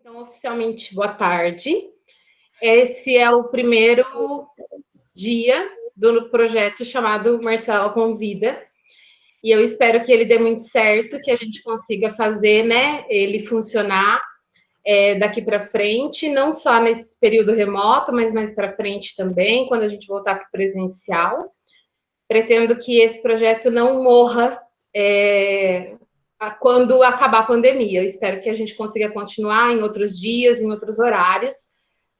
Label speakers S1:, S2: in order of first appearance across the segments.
S1: Então, oficialmente, boa tarde. Esse é o primeiro dia do projeto chamado Marcela Convida. E eu espero que ele dê muito certo, que a gente consiga fazer, né, ele funcionar daqui para frente, não só nesse período remoto, mas mais para frente também, quando a gente voltar para o presencial. Pretendo que esse projeto não morra quando acabar a pandemia. Eu espero que a gente consiga continuar em outros dias, em outros horários,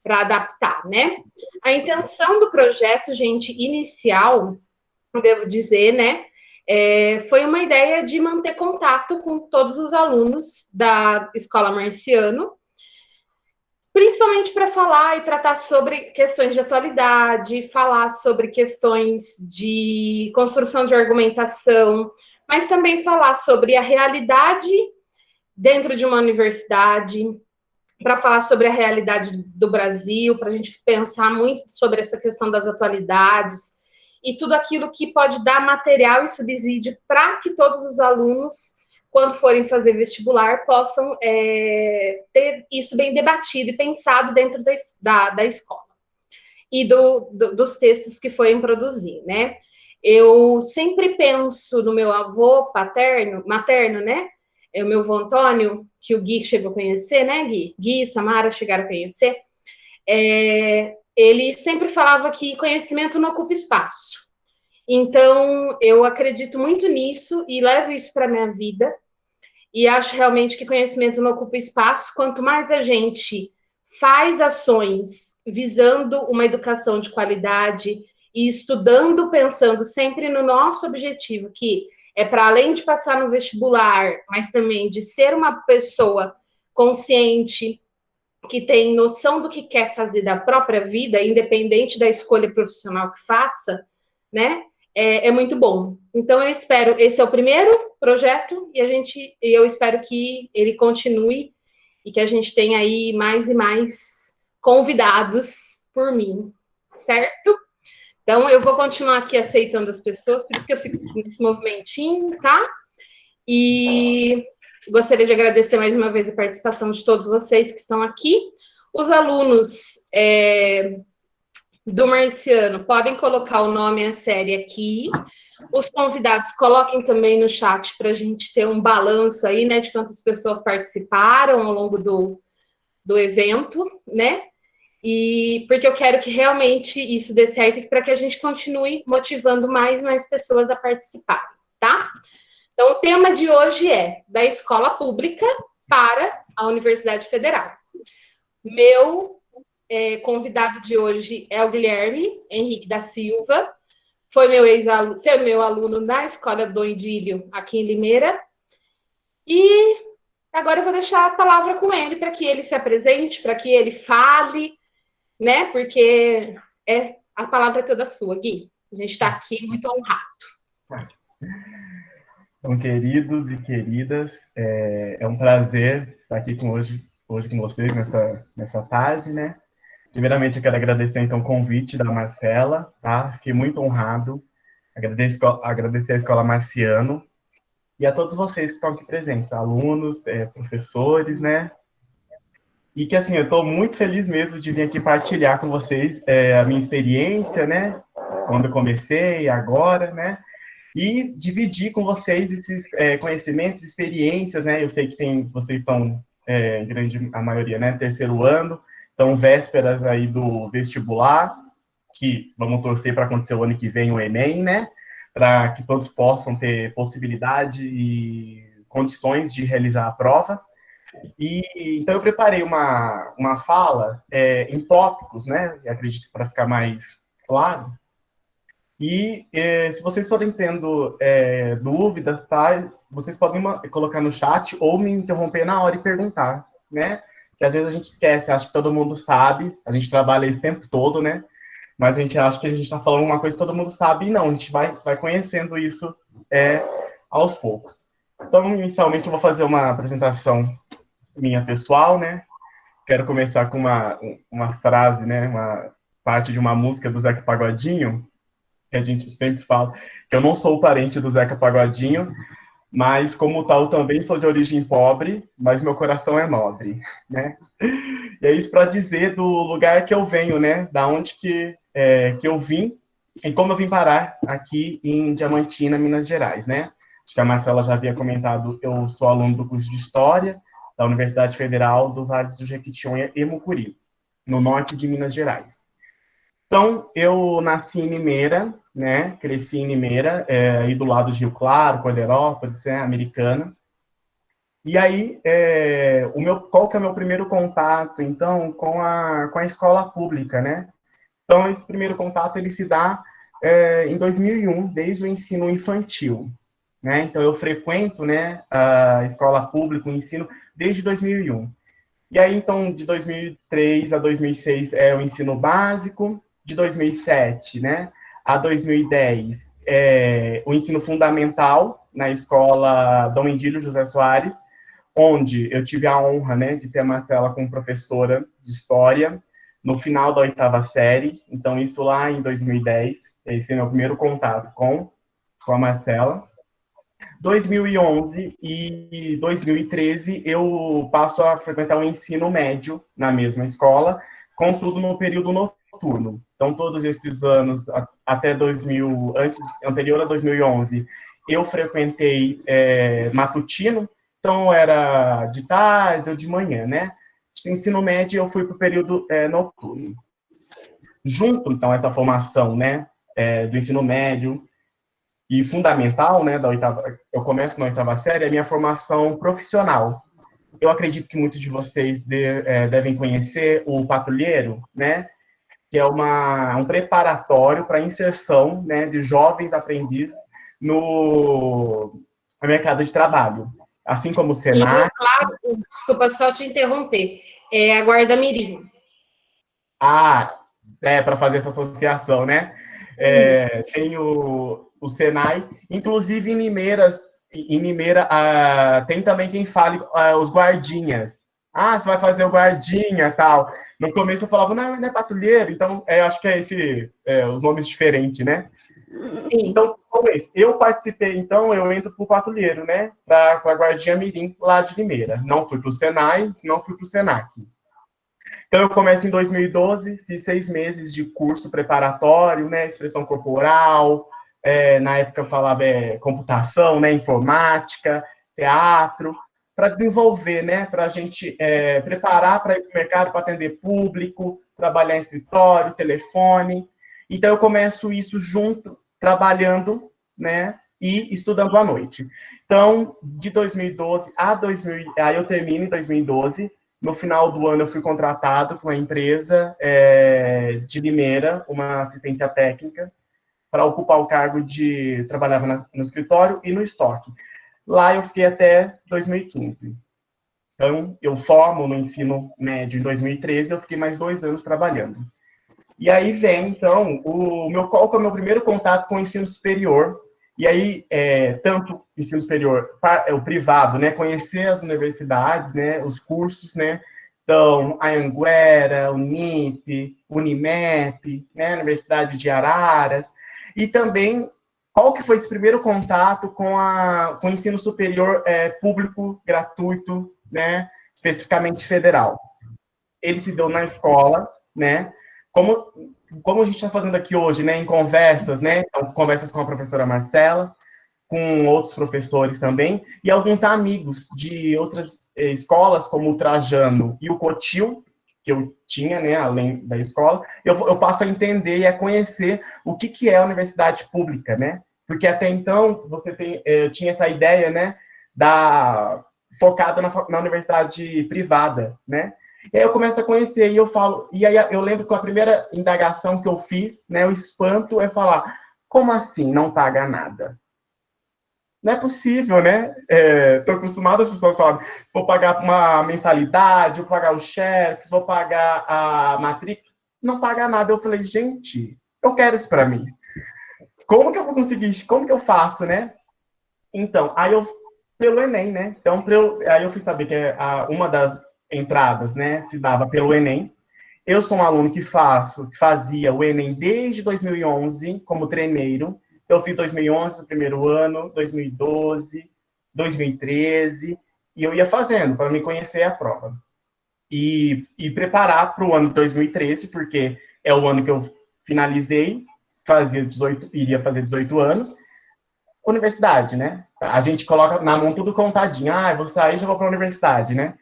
S1: para adaptar, né? A intenção do projeto, gente, inicial, devo dizer, né, foi uma ideia de manter contato com todos os alunos da Escola Marciano, principalmente para falar e tratar sobre questões de atualidade, falar sobre questões de construção de argumentação, mas também falar sobre a realidade dentro de uma universidade, para falar sobre a realidade do Brasil, para a gente pensar muito sobre essa questão das atualidades e tudo aquilo que pode dar material e subsídio para que todos os alunos, quando forem fazer vestibular, possam ter isso bem debatido e pensado dentro da escola e dos textos que forem produzir, né? Eu sempre penso no meu avô materno, né? É o meu avô Antônio, que o Gui chegou a conhecer, né, Gui? Gui e Samara chegaram a conhecer. Ele sempre falava que conhecimento não ocupa espaço. Então, eu acredito muito nisso e levo isso para a minha vida. E acho realmente que conhecimento não ocupa espaço. Quanto mais a gente faz ações visando uma educação de qualidade e estudando, pensando sempre no nosso objetivo, que é para além de passar no vestibular, mas também de ser uma pessoa consciente, que tem noção do que quer fazer da própria vida, independente da escolha profissional que faça, né? É muito bom. Então, eu espero, esse é o primeiro projeto e eu espero que ele continue e que a gente tenha aí mais e mais convidados por mim, certo? Então, eu vou continuar aqui aceitando as pessoas, por isso que eu fico aqui nesse movimentinho, tá? E gostaria de agradecer mais uma vez a participação de todos vocês que estão aqui. Os alunos do Marciano podem colocar o nome e a série aqui. Os convidados coloquem também no chat para a gente ter um balanço aí, né, de quantas pessoas participaram ao longo do evento, né? E porque eu quero que realmente isso dê certo para que a gente continue motivando mais e mais pessoas a participarem, tá? Então, o tema de hoje é da escola pública para a Universidade Federal. Meu convidado de hoje é o Guilherme Henrique da Silva, foi meu aluno na Escola Dom Idílio, aqui em Limeira, e agora eu vou deixar a palavra com ele para que ele se apresente, para que ele fale, né? Porque a palavra é toda sua, Gui. A gente está aqui muito honrado.
S2: Então, queridos e queridas, é um prazer estar aqui hoje com vocês nessa tarde, né? Primeiramente, eu quero agradecer, então, o convite da Marcela, tá? Fiquei muito honrado. Agradecer à Escola Marciano e a todos vocês que estão aqui presentes, alunos, professores, né? E que, assim, eu estou muito feliz mesmo de vir aqui partilhar com vocês a minha experiência, né? Quando eu comecei, agora, né? E dividir com vocês esses conhecimentos, experiências, né? Eu sei que vocês estão, a maioria, né? Terceiro ano, então vésperas aí do vestibular, que vamos torcer para acontecer o ano que vem o Enem, né? Para que todos possam ter possibilidade e condições de realizar a prova. E então eu preparei uma fala em tópicos, né? Acredito para ficar mais claro. E se vocês forem tendo dúvidas, tá, vocês podem colocar no chat ou me interromper na hora e perguntar, né? Que às vezes a gente esquece, acha que todo mundo sabe, a gente trabalha esse tempo todo, né? Mas a gente acha que a gente está falando uma coisa que todo mundo sabe e não, a gente vai conhecendo isso aos poucos. Então, inicialmente, eu vou fazer uma apresentação minha pessoal, né? Quero começar com uma frase, né? Uma parte de uma música do Zeca Pagodinho, que a gente sempre fala, que eu não sou o parente do Zeca Pagodinho, Mas, como tal, também sou de origem pobre, mas meu coração é nobre, né? E é isso para dizer do lugar que eu venho, né? Da onde que eu vim e como eu vim parar aqui em Diamantina, Minas Gerais, né? Acho que a Marcela já havia comentado, eu sou aluno do curso de História da Universidade Federal do Vale do Jequitinhonha e Mucuri, no norte de Minas Gerais. Então, eu nasci em Limeira, né? Cresci em Limeira, aí do lado de Rio Claro, Cordeirópolis, né? Americana. E aí, qual que é o meu primeiro contato, então, com a escola pública, né? Então, esse primeiro contato, ele se dá em 2001, desde o ensino infantil, né? Então, eu frequento, né, a escola pública, o ensino, desde 2001. E aí, então, de 2003 a 2006 é o ensino básico, de 2007, né, a 2010 é o ensino fundamental na escola Dom Indílio José Soares, onde eu tive a honra, né, de ter a Marcela como professora de história no final da oitava série. Então, isso lá em 2010, esse é meu primeiro contato com a Marcela. 2011 e 2013 eu passo a frequentar o ensino médio na mesma escola, contudo no período noturno. Então, todos esses anos, até 2000, anterior a 2011, eu frequentei matutino, então era de tarde ou de manhã, né? Ensino médio eu fui para o período noturno. Junto, então, essa formação, né, do ensino médio, e fundamental, né, eu começo na oitava série, é a minha formação profissional. Eu acredito que muitos de vocês devem conhecer o patrulheiro, né, que é um preparatório para a inserção, né, de jovens aprendizes no mercado de trabalho. Assim como o
S1: E no
S2: Senac.
S1: claro, desculpa só te interromper, é a Guarda Mirim.
S2: Para fazer essa associação, né?
S1: Isso.
S2: Tem o Senai, inclusive em Limeira tem também quem fale os guardinhas. Você vai fazer o guardinha, tal. No começo eu falava, não é patrulheiro, então eu acho que os nomes diferentes, né?
S1: Sim.
S2: Então, eu participei, então, eu entro para o patrulheiro, né? Para a Guardinha Mirim lá de Limeira. Não fui para o Senai, não fui para o Senac. Então, eu começo em 2012, fiz 6 meses de curso preparatório, né, expressão corporal, na época eu falava computação, né, informática, teatro, para desenvolver, né, para a gente preparar para ir para o mercado, para atender público, trabalhar em escritório, telefone. Então, eu começo isso junto, trabalhando, né, e estudando à noite. Então, de 2012 a 2000, aí eu termino em 2012. No final do ano, eu fui contratado por uma empresa de Limeira, uma assistência técnica, para ocupar o cargo de... Trabalhava no escritório e no estoque. Lá eu fiquei até 2015. Então, eu formo no ensino médio em 2013, eu fiquei mais 2 anos trabalhando. E aí vem, então, qual que é o meu primeiro contato com o ensino superior. E aí, tanto o ensino superior, o privado, né, conhecer as universidades, né, os cursos, né, então, a Anhanguera, Unip, Unimep, né, Universidade de Araras, e também, qual que foi esse primeiro contato com o ensino superior público, gratuito, né, especificamente federal? Ele se deu na escola, né, como, como a gente está fazendo aqui hoje, né, em conversas, né, então, conversas com a professora Marcela, com outros professores também, e alguns amigos de outras escolas, como o Trajano e o Cotil, que eu tinha, né, além da escola, eu passo a entender e a conhecer o que é a universidade pública, né, porque até então eu tinha essa ideia, né, focada na universidade privada, né, e aí eu começo a conhecer, e eu falo, e aí eu lembro que a primeira indagação que eu fiz, né, o espanto é falar, como assim não paga nada? Não é possível, né? Estou acostumado as pessoas falarem, vou pagar uma mensalidade, vou pagar o cheques, vou pagar a matrícula, não paga nada. Eu falei, gente, eu quero isso para mim. Como que eu vou conseguir? Como que eu faço, né? Então, pelo Enem, né? Então, aí eu fui saber que uma das entradas, né, se dava pelo Enem. Eu sou um aluno que fazia o Enem desde 2011 como treineiro. Eu fiz 2011 no primeiro ano, 2012, 2013, e eu ia fazendo para me conhecer a prova. E preparar para o ano de 2013, porque é o ano que eu finalizei, iria fazer 18 anos, universidade, né? A gente coloca na mão tudo contadinho. Ah, eu vou sair e já vou para a universidade, né?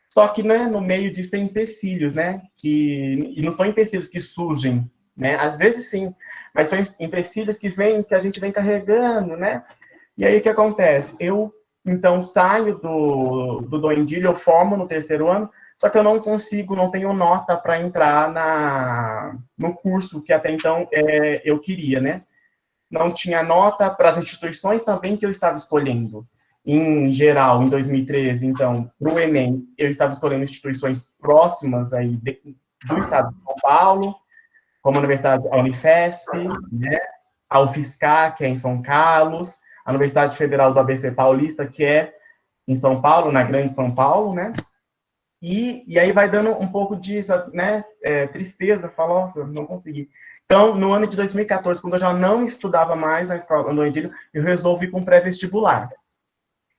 S2: Só que, né, no meio disso tem empecilhos, né? E não são empecilhos que surgem, né? Às vezes sim, mas são empecilhos que a gente vem carregando, né? E aí o que acontece? Eu, então, saio do Doendilho, eu formo no terceiro ano, só que eu não consigo, não tenho nota para entrar no curso que até então eu queria, né? Não tinha nota para as instituições também que eu estava escolhendo. Em geral, em 2013, então, para o Enem, eu estava escolhendo instituições próximas aí do estado de São Paulo, como a Universidade a Unifesp, né? A UFSCar, que é em São Carlos, a Universidade Federal do ABC Paulista, que é em São Paulo, na Grande São Paulo, né? E aí vai dando um pouco disso, né? Tristeza, falar, nossa, não consegui. Então, no ano de 2014, quando eu já não estudava mais na escola do Endilho, eu resolvi ir com pré-vestibular.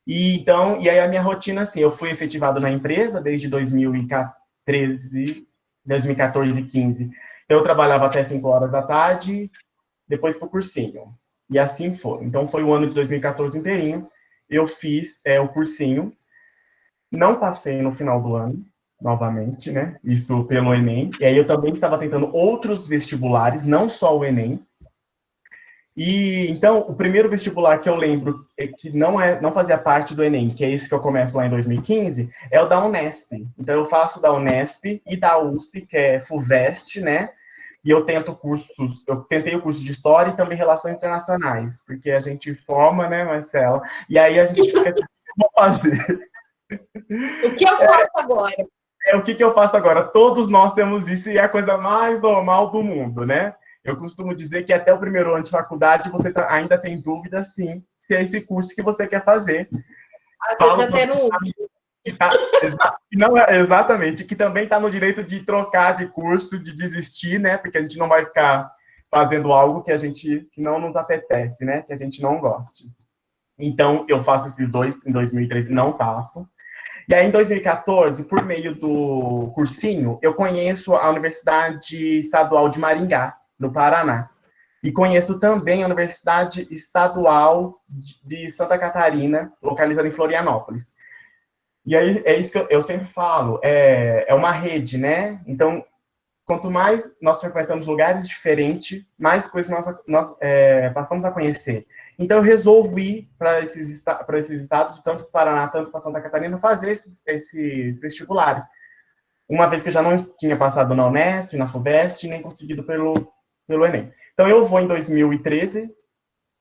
S2: E aí a minha rotina, assim, eu fui efetivado na empresa desde 2013, 2014 e 15. Eu trabalhava até 5 horas da tarde, depois para o cursinho. E assim foi. Então, foi o ano de 2014 inteirinho. Eu fiz o cursinho, não passei no final do ano, novamente, né? Isso pelo Enem. E aí eu também estava tentando outros vestibulares, não só o Enem. E então, o primeiro vestibular que eu lembro que não fazia parte do Enem, que é esse que eu começo lá em 2015, é o da Unesp. Então, eu faço da Unesp e da USP, que é FUVEST, né? E eu tentei o curso de História e também Relações Internacionais, porque a gente forma, né, Marcela? E aí a gente fica assim, o que eu vou fazer?
S1: O que eu faço agora?
S2: O que eu faço agora? Todos nós temos isso e é a coisa mais normal do mundo, né? Eu costumo dizer que até o primeiro ano de faculdade você ainda tem dúvida, sim, se é esse curso que você quer fazer.
S1: Às vezes
S2: Falo
S1: até no último.
S2: não é exatamente, que também está no direito de trocar de curso, de desistir, né? Porque a gente não vai ficar fazendo algo que não nos apetece, né? Que a gente não goste. Então, eu faço esses dois em 2013, não passo. E aí, em 2014, por meio do cursinho, eu conheço a Universidade Estadual de Maringá, no Paraná. E conheço também a Universidade Estadual de Santa Catarina, localizada em Florianópolis. E aí, é isso que eu sempre falo, é uma rede, né? Então, quanto mais nós frequentamos lugares diferentes, mais coisas nós passamos a conhecer. Então, eu resolvo ir para esses estados, tanto para o Paraná, tanto para Santa Catarina, fazer esses vestibulares. Uma vez que eu já não tinha passado na Unesp, na FUVEST, nem conseguido pelo Enem. Então, eu vou em 2013,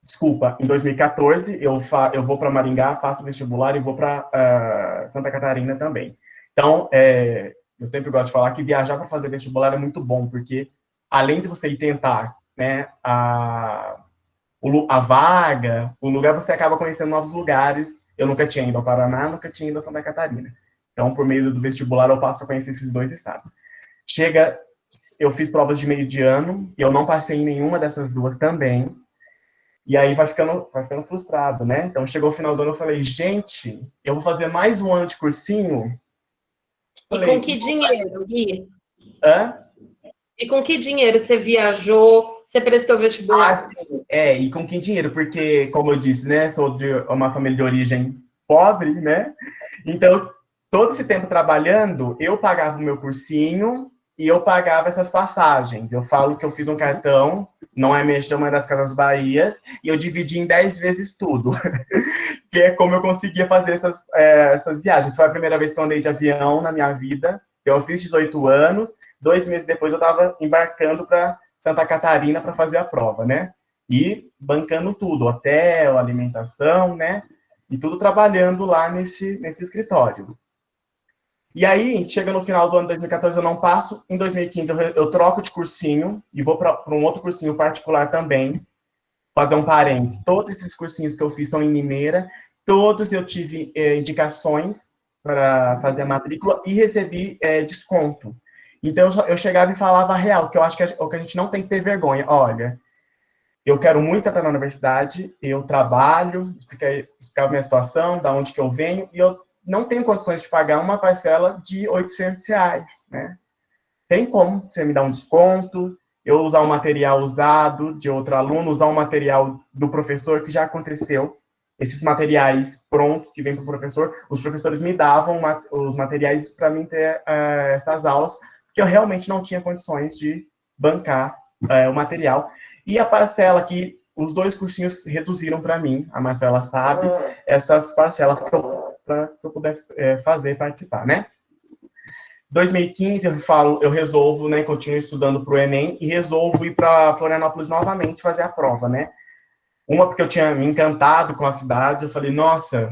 S2: desculpa, em 2014, eu vou para Maringá, faço vestibular e vou para Santa Catarina também. Então, eu sempre gosto de falar que viajar para fazer vestibular é muito bom, porque além de você ir tentar, né, a vaga, o lugar, você acaba conhecendo novos lugares. Eu nunca tinha ido ao Paraná, nunca tinha ido a Santa Catarina. Então, por meio do vestibular, eu passo a conhecer esses dois estados. Eu fiz provas de meio de ano, e eu não passei em nenhuma dessas duas também. E aí vai ficando frustrado, né? Então, chegou o final do ano, eu falei, gente, eu vou fazer mais um ano de cursinho?
S1: E com
S2: Falei,
S1: que dinheiro, Gui?
S2: hã?
S1: E com que dinheiro você viajou? Você prestou vestibular?
S2: Sim. E com que dinheiro? Porque, como eu disse, né, sou de uma família de origem pobre, né? Então, todo esse tempo trabalhando, eu pagava o meu cursinho e eu pagava essas passagens. Eu falo que eu fiz um cartão, não é mesmo, uma das Casas Bahias, e eu dividi em 10 vezes tudo. Que é como eu conseguia fazer essas viagens. Foi a primeira vez que eu andei de avião na minha vida. Eu fiz 18 anos, 2 meses depois eu estava embarcando para Santa Catarina para fazer a prova, né? E bancando tudo, hotel, alimentação, né? E tudo trabalhando lá nesse escritório. E aí, chega no final do ano de 2014, eu não passo. Em 2015, eu troco de cursinho e vou para um outro cursinho particular também. Fazer um parênteses. Todos esses cursinhos que eu fiz são em Limeira. Todos eu tive indicações para fazer a matrícula e recebi desconto. Então, eu chegava e falava a real, que eu acho que a gente não tem que ter vergonha. Olha, eu quero muito entrar na universidade, eu trabalho, explicar a minha situação, da onde que eu venho, e eu não tenho condições de pagar uma parcela de R$ 800, né? Tem como você me dar um desconto, eu usar um material usado de outro aluno, usar um material do professor, que já aconteceu. Esses materiais prontos que vêm para o professor, os professores me davam os materiais para mim ter essas aulas, porque eu realmente não tinha condições de bancar o material. E a parcela que os dois cursinhos reduziram para mim, a Marcela sabe, essas parcelas para que eu pudesse fazer, participar, né? 2015 eu resolvo, né, continuo estudando para o Enem e resolvo ir para Florianópolis novamente fazer a prova, né? Uma porque eu tinha me encantado com a cidade, eu falei, nossa,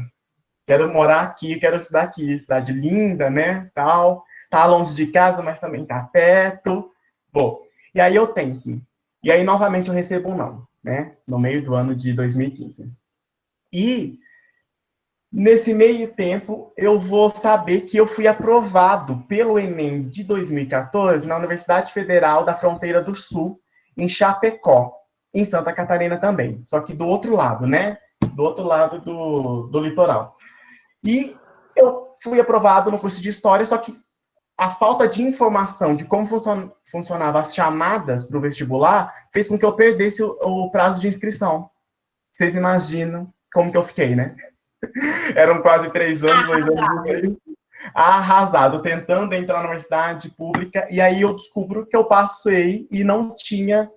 S2: quero morar aqui, quero estudar aqui, cidade linda, né, tal, tá longe de casa, mas também tá perto. Bom, e aí eu tento. E aí novamente eu recebo um não, né, no meio do ano de 2015. E nesse meio tempo, eu vou saber que eu fui aprovado pelo Enem de 2014 na Universidade Federal da Fronteira do Sul, em Chapecó, em Santa Catarina também, só que do outro lado, né? Do outro lado do litoral. E eu fui aprovado no curso de História, só que a falta de informação de como funcionava as chamadas para o vestibular fez com que eu perdesse o prazo de inscrição. Vocês imaginam como que eu fiquei, né? Eram quase 3 anos, 2 anos e meio, arrasado, tentando entrar na universidade pública, e aí eu descubro que eu passei e não tinha,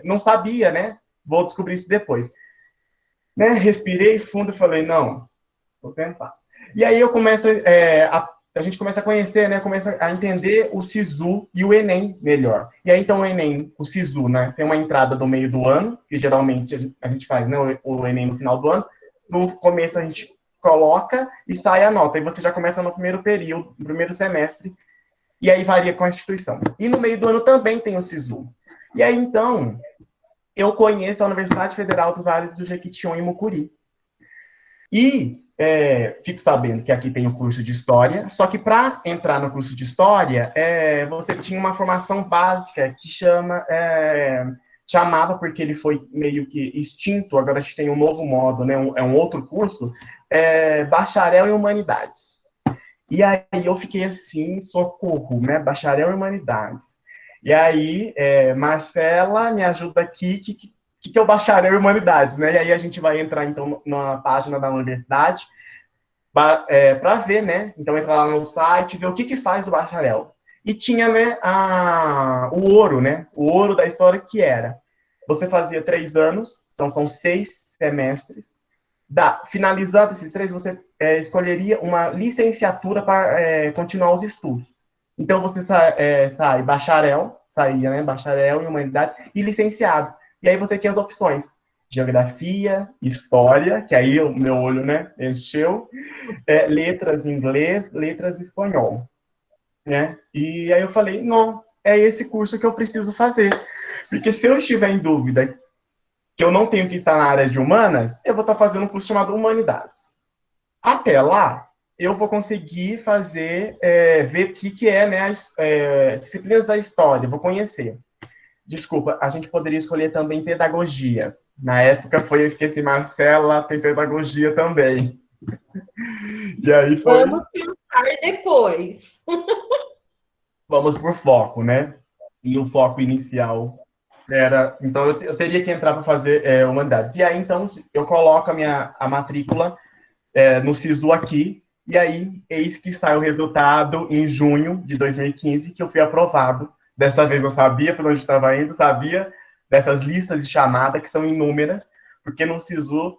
S2: não sabia, né? Vou descobrir isso depois. Né? Respirei fundo e falei, não, vou tentar. E aí eu começo, a gente começa a conhecer, né? Começa a entender o SISU e o Enem melhor. E aí, então, o Enem, o SISU, né? Tem uma entrada do meio do ano, que geralmente a gente faz, né? O Enem no final do ano. No começo a gente coloca e sai a nota. E você já começa no primeiro período, no primeiro semestre, e aí varia com a instituição. E no meio do ano também tem o SISU. E aí, então, eu conheço a Universidade Federal dos Vales do Jequitinhonha em Mucuri. E fico sabendo que aqui tem o curso de História, só que para entrar no curso de História, você tinha uma formação básica que chamava, porque ele foi meio que extinto, agora a gente tem um novo modo, né, é um outro curso, Bacharel em Humanidades. E aí eu fiquei assim, socorro, né, Bacharel em Humanidades. E aí, Marcela, me ajuda aqui, que é o bacharel em humanidades, né? E aí a gente vai entrar, então, na página da universidade para ver, né? Então, entrar lá no site, ver o que faz o bacharel. E tinha, né, o ouro, né? O ouro da história que era. Você fazia 3 anos, então são 6 semestres. Finalizando esses 3, você escolheria uma licenciatura para continuar os estudos. Então, você sai bacharel, saía, né? Bacharel em humanidades e licenciado. E aí você tinha as opções: geografia, história, que aí o meu olho, né, encheu, letras em inglês, letras em espanhol, né? E aí eu falei, não, é esse curso que eu preciso fazer. Porque se eu estiver em dúvida que eu não tenho que estar na área de humanas, eu vou estar fazendo um curso chamado Humanidades. Até lá, eu vou conseguir fazer, ver o que é, né, as disciplinas da história, vou conhecer. Desculpa, a gente poderia escolher também pedagogia. Na época eu esqueci, Marcela, tem pedagogia também. E aí foi.
S1: Vamos pensar depois.
S2: Vamos por foco, né? E o foco inicial era. Então eu teria que entrar para fazer humanidades. E aí então eu coloco a matrícula no SISU aqui. E aí, eis que sai o resultado em junho de 2015, que eu fui aprovado. Dessa vez eu sabia para onde estava indo, sabia dessas listas de chamada, que são inúmeras, porque no SISU,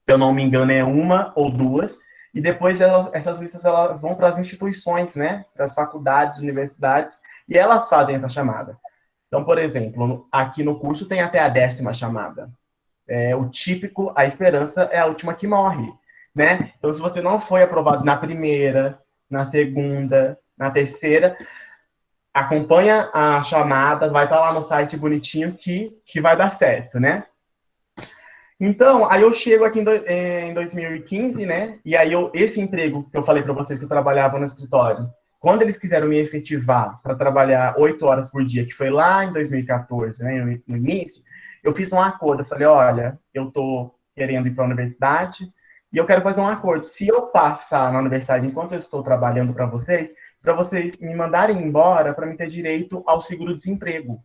S2: se eu não me engano, é uma ou duas, e depois essas listas elas vão para as instituições, né, para as faculdades, universidades, e elas fazem essa chamada. Então, por exemplo, aqui no curso tem até a 10ª chamada. O típico, a esperança é a última que morre, né? Então, se você não foi aprovado na primeira, na segunda, na terceira, acompanha a chamada, vai estar lá no site bonitinho que vai dar certo, né? Então, aí eu chego aqui em 2015, né? E aí esse emprego que eu falei para vocês que eu trabalhava no escritório, quando eles quiseram me efetivar para trabalhar 8 horas por dia, que foi lá em 2014, né, no início, eu fiz um acordo. Eu falei, olha, eu tô querendo ir para a universidade e eu quero fazer um acordo. Se eu passar na universidade enquanto eu estou trabalhando para vocês me mandarem embora para me ter direito ao seguro-desemprego.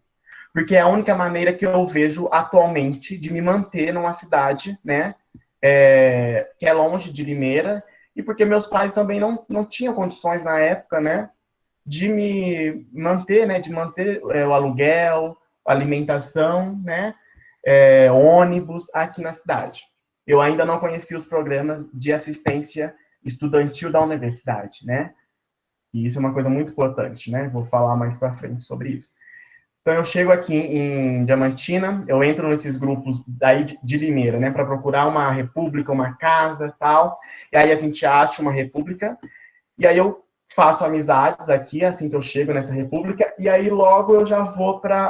S2: Porque é a única maneira que eu vejo atualmente de me manter numa cidade, né, que é longe de Limeira, e porque meus pais também não tinham condições na época, né, de me manter, né, de manter o aluguel, a alimentação, né, ônibus aqui na cidade. Eu ainda não conhecia os programas de assistência estudantil da universidade, né, e isso é uma coisa muito importante, né, vou falar mais para frente sobre isso. Então, eu chego aqui em Diamantina, eu entro nesses grupos daí de Limeira, né, para procurar uma república, uma casa, tal. E aí a gente acha uma república, e aí eu faço amizades aqui, assim que eu chego nessa república, e aí logo eu já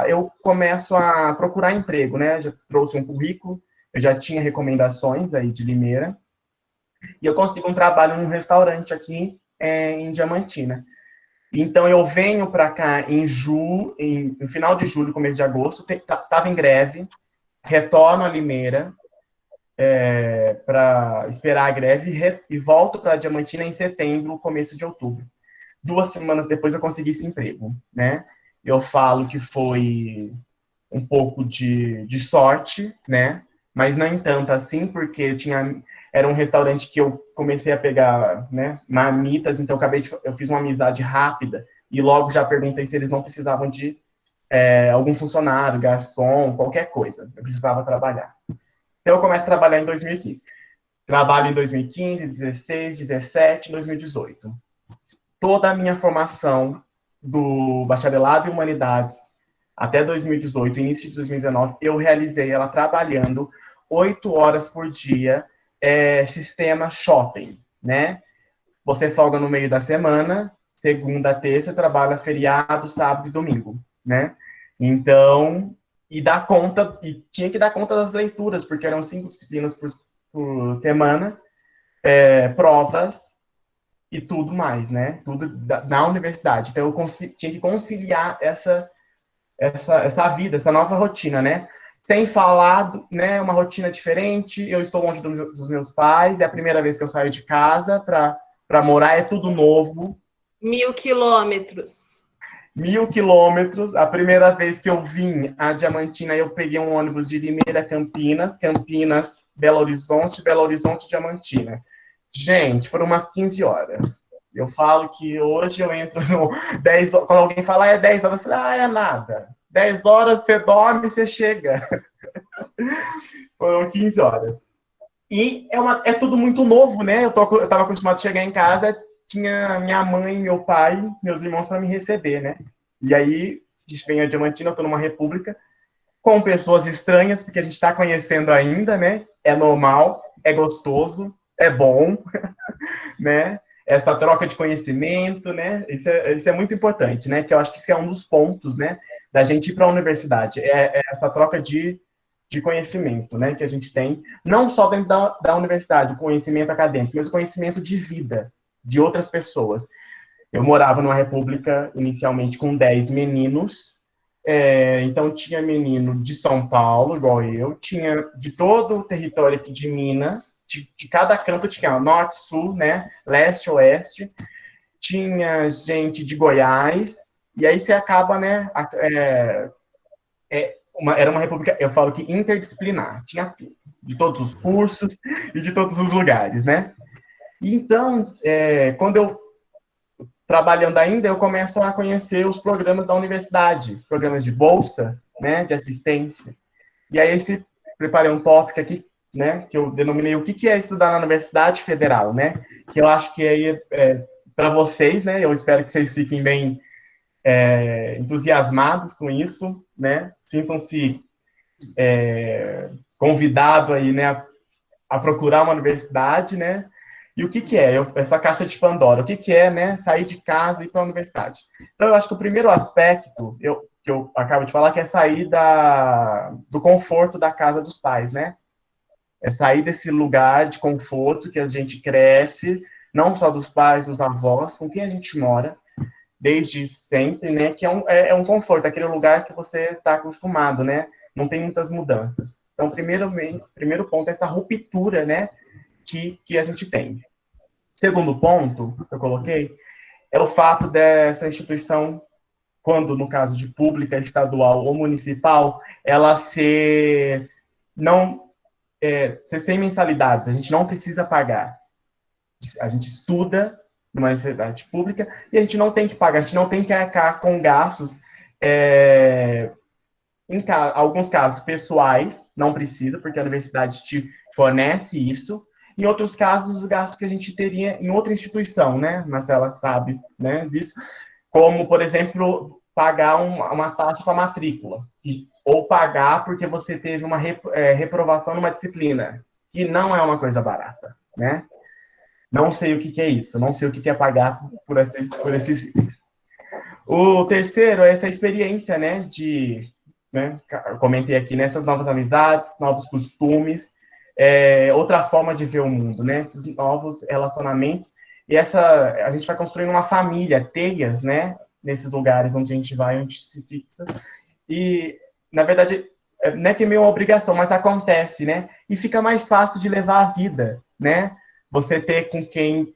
S2: eu começo a procurar emprego, né? Já trouxe um currículo, eu já tinha recomendações aí de Limeira, e eu consigo um trabalho num restaurante aqui em Diamantina. Então, eu venho para cá no final de julho, começo de agosto, estava em greve, retorno a Limeira para esperar a greve e volto para Diamantina em setembro, começo de outubro. 2 semanas depois eu consegui esse emprego, né? Eu falo que foi um pouco de sorte, né? Mas nem tanto assim, porque era um restaurante que eu comecei a pegar, né, marmitas, então eu fiz uma amizade rápida e logo já perguntei se eles não precisavam de algum funcionário, garçom, qualquer coisa. Eu precisava trabalhar. Então eu começo a trabalhar em 2015. Trabalho em 2015, 16, 17, 2018. Toda a minha formação do bacharelado em humanidades até 2018, início de 2019, eu realizei ela trabalhando 8 horas por dia, sistema shopping, né? Você folga no meio da semana, segunda, terça, trabalha feriado, sábado e domingo, né? Então, e tinha que dar conta das leituras, porque eram 5 disciplinas por semana, provas, e tudo mais, né? Tudo na universidade. Então, eu tinha que conciliar essa vida, essa nova rotina, né? Sem falar, né? Uma rotina diferente. Eu estou longe dos meus pais, é a primeira vez que eu saio de casa para morar, é tudo novo.
S1: 1.000 quilômetros.
S2: 1.000 quilômetros. A primeira vez que eu vim a Diamantina, eu peguei um ônibus de Limeira a Campinas, Campinas, Belo Horizonte, Belo Horizonte, Diamantina. Gente, foram umas 15 horas. Eu falo que hoje eu entro no 10 horas. Quando alguém fala, é 10 horas, eu falo, é nada. 10 horas você dorme, você chega. Foram 15 horas. E é tudo muito novo, né? Eu estava acostumado a chegar em casa, tinha minha mãe, meu pai, meus irmãos para me receber, né? E aí, vem a Diamantina, eu estou numa república, com pessoas estranhas, porque a gente está conhecendo ainda, né? É normal, é gostoso, é bom, né? Essa troca de conhecimento, né? Isso é muito importante, né? Que eu acho que isso é um dos pontos, né? Da gente ir para a universidade, é essa troca de conhecimento, né? Que a gente tem, não só dentro da universidade, conhecimento acadêmico, mas conhecimento de vida, de outras pessoas. Eu morava numa república, inicialmente, com 10 meninos, então tinha menino de São Paulo, igual eu, tinha de todo o território aqui de Minas, de cada canto tinha norte, sul, né, leste, oeste, tinha gente de Goiás, e aí você acaba, né, era uma república, eu falo que interdisciplinar, tinha tudo, de todos os cursos e de todos os lugares, né. E então, quando eu trabalhando ainda, eu começo a conhecer os programas da universidade, programas de bolsa, né, de assistência. E aí preparei um tópico aqui, né, que eu denominei o que é estudar na Universidade Federal, né, que eu acho que aí para vocês, né, eu espero que vocês fiquem bem entusiasmados com isso, né, sintam-se convidados aí, né, a procurar uma universidade, né, e o que é essa caixa de Pandora? O que é, né, sair de casa e ir para a universidade? Então, eu acho que o primeiro aspecto que eu acabo de falar que é sair do conforto da casa dos pais, né? É sair desse lugar de conforto que a gente cresce, não só dos pais, dos avós, com quem a gente mora, desde sempre, né? Que é um conforto, aquele lugar que você está acostumado, né? não tem muitas mudanças. Então, primeiro ponto é essa ruptura, né, que a gente tem. Segundo ponto que eu coloquei é o fato dessa instituição, quando no caso de pública, estadual ou municipal, ela ser não ser sem mensalidades. A gente não precisa pagar. A gente estuda numa universidade pública e a gente não tem que pagar, a gente não tem que arcar com gastos, em alguns casos pessoais, não precisa, porque a universidade te fornece isso. Em outros casos, os gastos que a gente teria em outra instituição, né? Marcela sabe, né, disso. Como, por exemplo, pagar uma taxa para matrícula, ou pagar porque você teve uma reprovação numa disciplina, que não é uma coisa barata, né? Não sei o que é isso, não sei o que é pagar por esses. O terceiro é essa experiência, né, né, eu comentei aqui, nessas novas amizades, novos costumes, outra forma de ver o mundo, né, esses novos relacionamentos, e a gente vai construindo uma família, teias, né, nesses lugares onde a gente vai, onde se fixa, e, na verdade, não é que é meio uma obrigação, mas acontece, né, e fica mais fácil de levar a vida, né, você ter com quem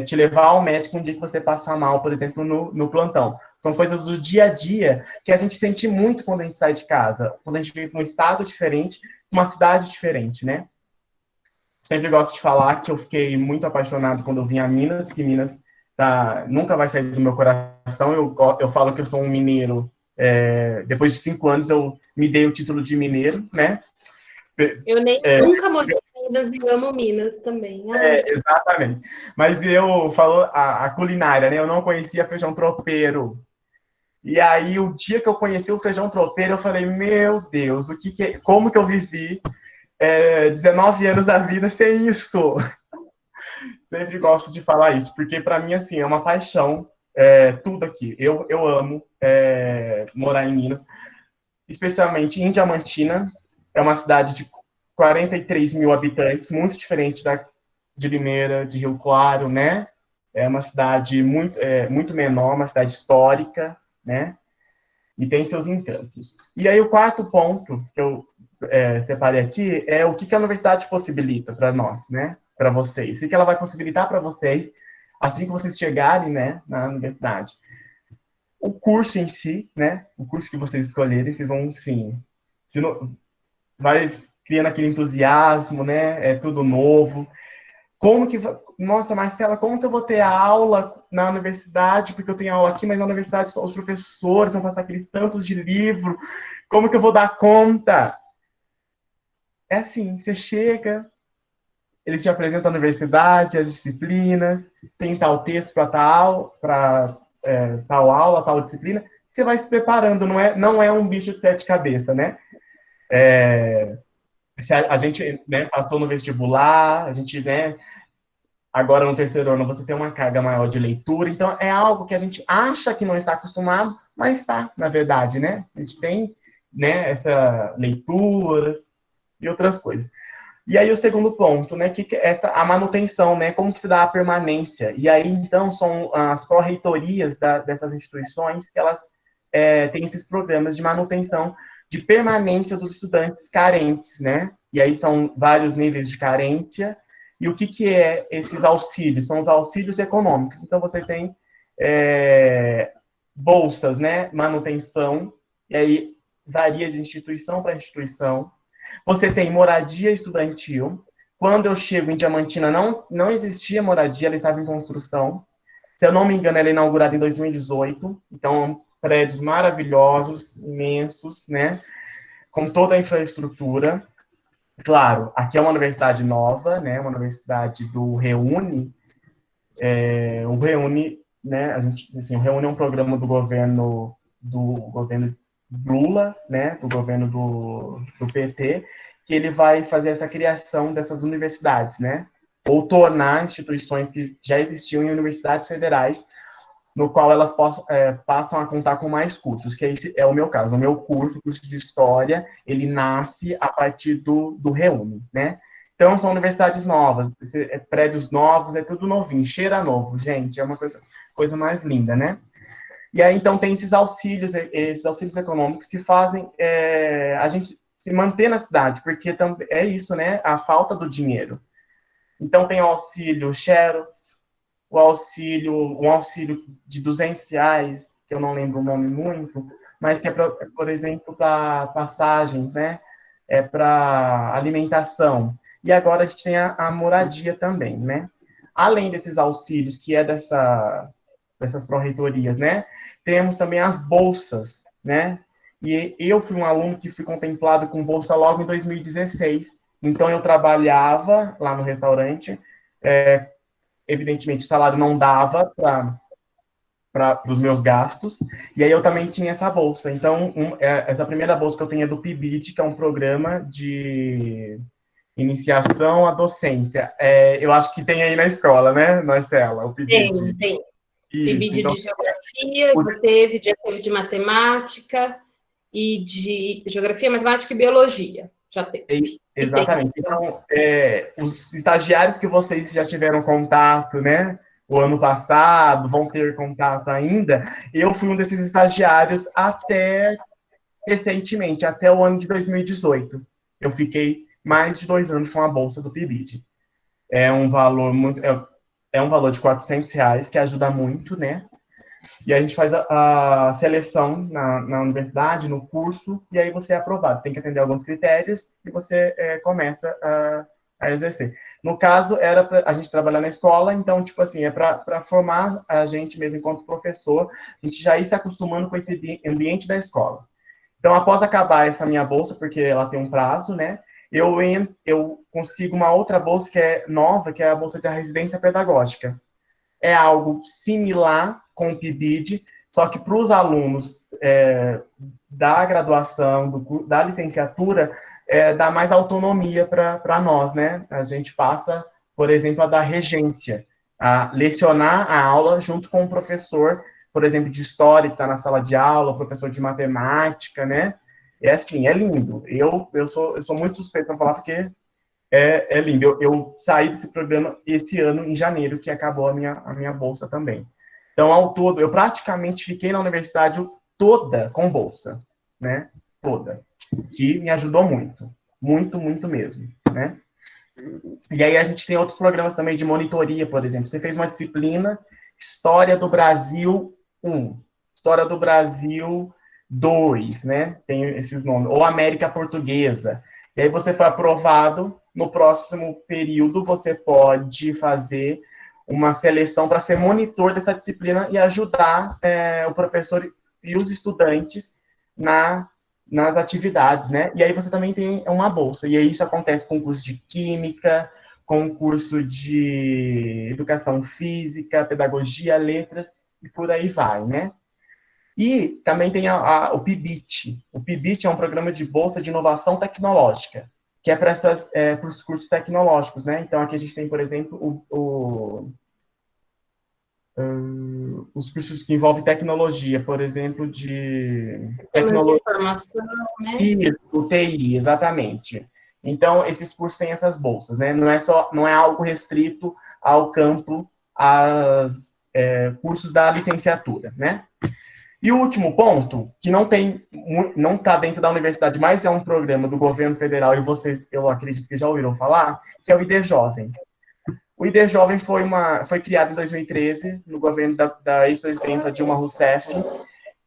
S2: te levar ao médico um dia que você passar mal, por exemplo, no plantão. São coisas do dia a dia que a gente sente muito quando a gente sai de casa, quando a gente vive num estado diferente, uma cidade diferente, né? Sempre gosto de falar que eu fiquei muito apaixonado quando eu vim a Minas, que Minas nunca vai sair do meu coração. Eu falo que eu sou um mineiro. Depois de 5 anos, eu me dei o título de mineiro, né?
S1: Eu nunca morei em Minas e amo Minas também.
S2: Exatamente. Mas eu falo a culinária, né? Eu não conhecia feijão tropeiro. E aí, o dia que eu conheci o feijão tropeiro, eu falei, meu Deus, como que eu vivi 19 anos da vida sem isso? Sempre gosto de falar isso, porque para mim, assim, é uma paixão, tudo aqui. Eu amo morar em Minas, especialmente em Diamantina. É uma cidade de 43 mil habitantes, muito diferente de Limeira, de Rio Claro, né? É uma cidade muito menor, uma cidade histórica, né? E tem seus encantos. E aí o quarto ponto que eu separei aqui é o que a universidade possibilita para nós, né? Para vocês. O que ela vai possibilitar para vocês assim que vocês chegarem, né, na universidade. O curso em si, né? O curso que vocês escolherem, vocês vão, sim, vai criando aquele entusiasmo, né? É tudo novo. Nossa, Marcela, como que eu vou ter aula na universidade? Porque eu tenho aula aqui, mas na universidade só os professores vão passar aqueles tantos de livro. Como que eu vou dar conta? É assim, você chega, eles te apresentam a universidade, as disciplinas, tem tal texto para tal aula, tal disciplina. Você vai se preparando, não é um bicho de 7 cabeças, né? Se a gente, né, passou no vestibular, a gente, né, agora no terceiro ano você tem uma carga maior de leitura, então é algo que a gente acha que não está acostumado, mas está, na verdade, né? A gente tem, né, essa leituras e outras coisas. E aí o segundo ponto, né, a manutenção, né, como que se dá a permanência. E aí, então, são as pró-reitorias dessas instituições que elas têm esses programas de manutenção, de permanência dos estudantes carentes, né? E aí são vários níveis de carência. E o que é esses auxílios? São os auxílios econômicos. Então, você tem bolsas, né, manutenção, e aí varia de instituição para instituição. Você tem moradia estudantil. Quando eu chego em Diamantina, não existia moradia, ela estava em construção. Se eu não me engano, ela é inaugurada em 2018. Então, prédios maravilhosos, imensos, né? Com toda a infraestrutura. Claro, aqui é uma universidade nova, né? Uma universidade do Reúne. O Reúne, né? Assim, o Reúne é um programa do governo Lula, né? Do governo do PT, que ele vai fazer essa criação dessas universidades, né? Ou tornar instituições que já existiam em universidades federais, no qual elas passam a contar com mais cursos, que esse é o meu caso. O meu curso, o curso de História, ele nasce a partir do Reúne, né? Então, são universidades novas, prédios novos, é tudo novinho, cheira novo, gente, é uma coisa mais linda, né? E aí, então, tem esses auxílios econômicos que fazem a gente se manter na cidade, porque é isso, né? A falta do dinheiro. Então, tem o auxílio Xerox, um auxílio de R$ 200, que eu não lembro o nome muito, mas que é, por exemplo, para passagens, né? É para alimentação. E agora a gente tem a moradia também, né? Além desses auxílios, que é dessas pró-reitorias, né? Temos também as bolsas, né? E eu fui um aluno que fui contemplado com bolsa logo em 2016. Então, eu trabalhava lá no restaurante. Evidentemente, o salário não dava para os meus gastos. E aí, eu também tinha essa bolsa. Então, essa primeira bolsa que eu tenho é do PIBID, que é um programa de iniciação à docência. Eu acho que tem aí na escola, né, Marcela? O PIBID.
S1: Tem.
S2: Isso.
S1: PIBID
S2: Então,
S1: de geografia, já teve de matemática e de geografia, matemática e biologia. Já teve. E tem.
S2: exatamente. Então, os estagiários que vocês já tiveram contato, né, o ano passado, vão ter contato ainda, eu fui um desses estagiários até recentemente, até o ano de 2018. Eu fiquei mais de 2 anos com a bolsa do PIBID. É um valor muito, é um valor de R$ 400, que ajuda muito, né? E a gente faz a seleção na universidade, no curso, e aí você é aprovado. Tem que atender alguns critérios e você começa a exercer. No caso, era para a gente trabalhar na escola, então, tipo assim, é para formar a gente mesmo enquanto professor, a gente já ir se acostumando com esse ambiente da escola. Então, após acabar essa minha bolsa, porque ela tem um prazo, né? Eu consigo uma outra bolsa que é nova, que é a bolsa de residência pedagógica. É algo similar com o PIBID, só que para os alunos da graduação, da licenciatura, dá mais autonomia para nós, né? A gente passa, por exemplo, a dar regência, a lecionar a aula junto com o professor, por exemplo, de história, que está na sala de aula, professor de matemática, né? É assim, é lindo. Eu sou muito suspeito para falar, porque é lindo. Eu saí desse programa esse ano, em janeiro, que acabou a minha bolsa também. Então, ao todo, eu praticamente fiquei na universidade toda com bolsa, né? Toda. Que me ajudou muito. Muito, muito mesmo, né? E aí a gente tem outros programas também de monitoria, por exemplo. Você fez uma disciplina História do Brasil 1, História do Brasil 2, né? Tem esses nomes. Ou América Portuguesa. E aí você foi aprovado, no próximo período você pode fazer uma seleção para ser monitor dessa disciplina e ajudar o professor e os estudantes nas atividades, né? E aí você também tem uma bolsa. E aí isso acontece com curso de química, com curso de educação física, pedagogia, letras, e por aí vai, né? E também tem o PIBIT. O PIBIT é um programa de bolsa de inovação tecnológica, que é para os cursos tecnológicos, né? Então, aqui a gente tem, por exemplo, os cursos que envolvem tecnologia, por exemplo, de
S1: Sistemas de
S2: tecnologia.
S1: informação, né?
S2: Isso, o TI, exatamente. Então, esses cursos têm essas bolsas, né? Não é algo restrito ao campo, cursos da licenciatura, né? E o último ponto, que não está dentro da universidade, mas é um programa do governo federal, e vocês, eu acredito que já ouviram falar, que é o ID Jovem. O ID Jovem foi criado em 2013, no governo da ex-presidenta Dilma Rousseff,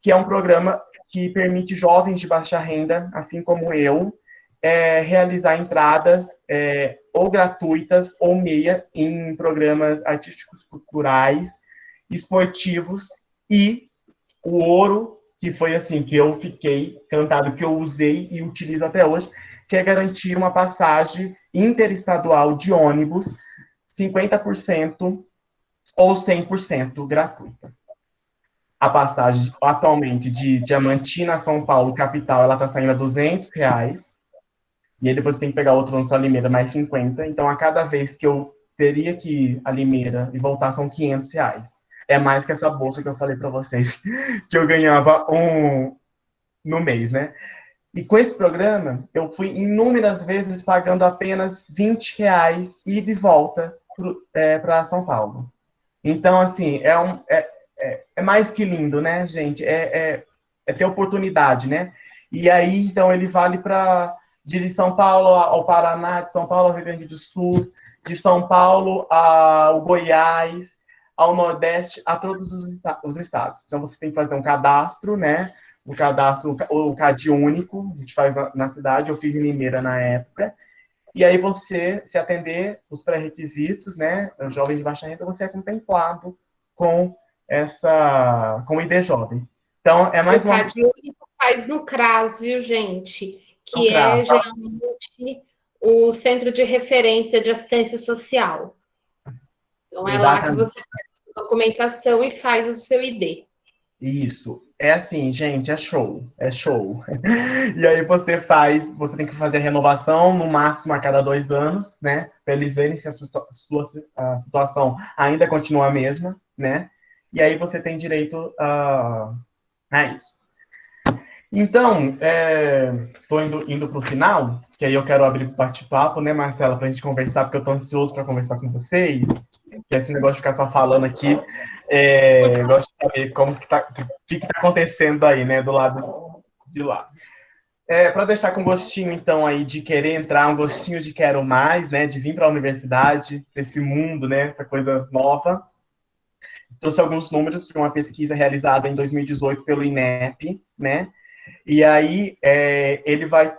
S2: que é um programa que permite jovens de baixa renda, assim como eu, realizar entradas ou gratuitas ou meia em programas artísticos, culturais, esportivos, e o ouro, que foi assim, que eu fiquei encantado, que eu usei e utilizo até hoje, que é garantir uma passagem interestadual de ônibus 50% ou 100% gratuita. A passagem atualmente de Diamantina a São Paulo, capital, ela está saindo a R$ 200. E aí depois você tem que pegar outro ônibus para Limeira, mais 50. Então, a cada vez que eu teria que ir a Limeira e voltar, são R$ 500. É mais que essa bolsa que eu falei para vocês, que eu ganhava no mês, né? E com esse programa, eu fui inúmeras vezes pagando apenas R$ 20 ida e volta para São Paulo. Então, assim, é mais que lindo, né, gente? É ter oportunidade, né? E aí, então, ele vale para de São Paulo ao Paraná, de São Paulo ao Rio Grande do Sul, de São Paulo ao Goiás, ao Nordeste, a todos os estados. Então, você tem que fazer um cadastro, né? O cadastro, o CAD único, a gente faz na cidade, eu fiz em Limeira na época. E aí você, se atender os pré-requisitos, né, o jovem de baixa renda, você é contemplado com com o ID Jovem. Então, é
S1: O
S2: mais uma
S1: CAD único faz no CRAS, viu, gente?
S2: no
S1: Que é
S2: CRAS, tá?
S1: geralmente o Centro de Referência de Assistência Social. Então, é lá que
S2: Exatamente.
S1: você faz a documentação e faz o seu ID.
S2: Isso. É assim, gente, é show. É show. E aí você tem que fazer a renovação no máximo a cada 2 anos, né? Para eles verem se a situação ainda continua a mesma, né? E aí você tem direito a isso. Então, estou indo para o final, que aí eu quero abrir o bate-papo, né, Marcela, para a gente conversar, porque eu estou ansioso para conversar com vocês, que esse negócio de ficar só falando aqui, eu gosto de saber o que tá acontecendo aí, né, do lado de lá. Para deixar com gostinho, então, aí de querer entrar, um gostinho de quero mais, né, de vir para a universidade, para esse mundo, né, essa coisa nova, trouxe alguns números de uma pesquisa realizada em 2018 pelo INEP, né, e aí ele vai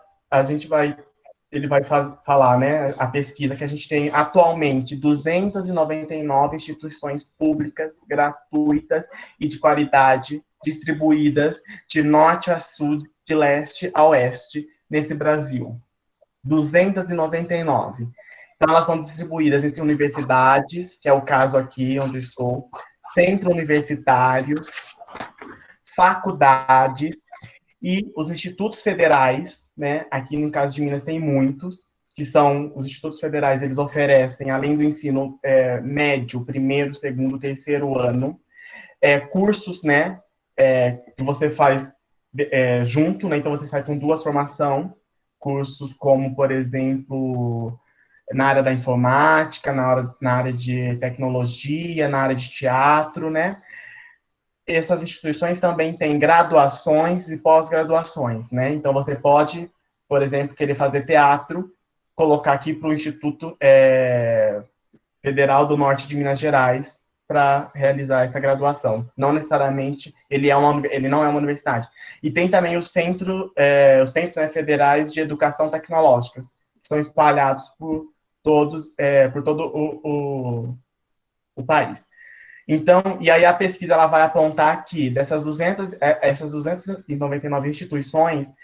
S2: falar, né, a pesquisa que a gente tem atualmente 299 instituições públicas, gratuitas e de qualidade distribuídas de norte a sul, de leste a oeste nesse Brasil. 299. Então elas são distribuídas entre universidades, que é o caso aqui onde estou, centros universitários, faculdades e os institutos federais, né? Aqui no caso de Minas tem muitos, que são os institutos federais, eles oferecem, além do ensino médio, primeiro, segundo, terceiro ano, cursos, né? Que você faz junto, né? Então você sai com duas formações, cursos como, por exemplo, na área da informática, na área de tecnologia, na área de teatro, né? Essas instituições também têm graduações e pós-graduações, né? Então, você pode, por exemplo, querer fazer teatro, colocar aqui para o Instituto Federal do Norte de Minas Gerais para realizar essa graduação. Não necessariamente ele não é uma universidade. E tem também os centros, né, federais de educação tecnológica, que são espalhados por todo o país. Então, e aí a pesquisa ela vai apontar que essas 299 instituições,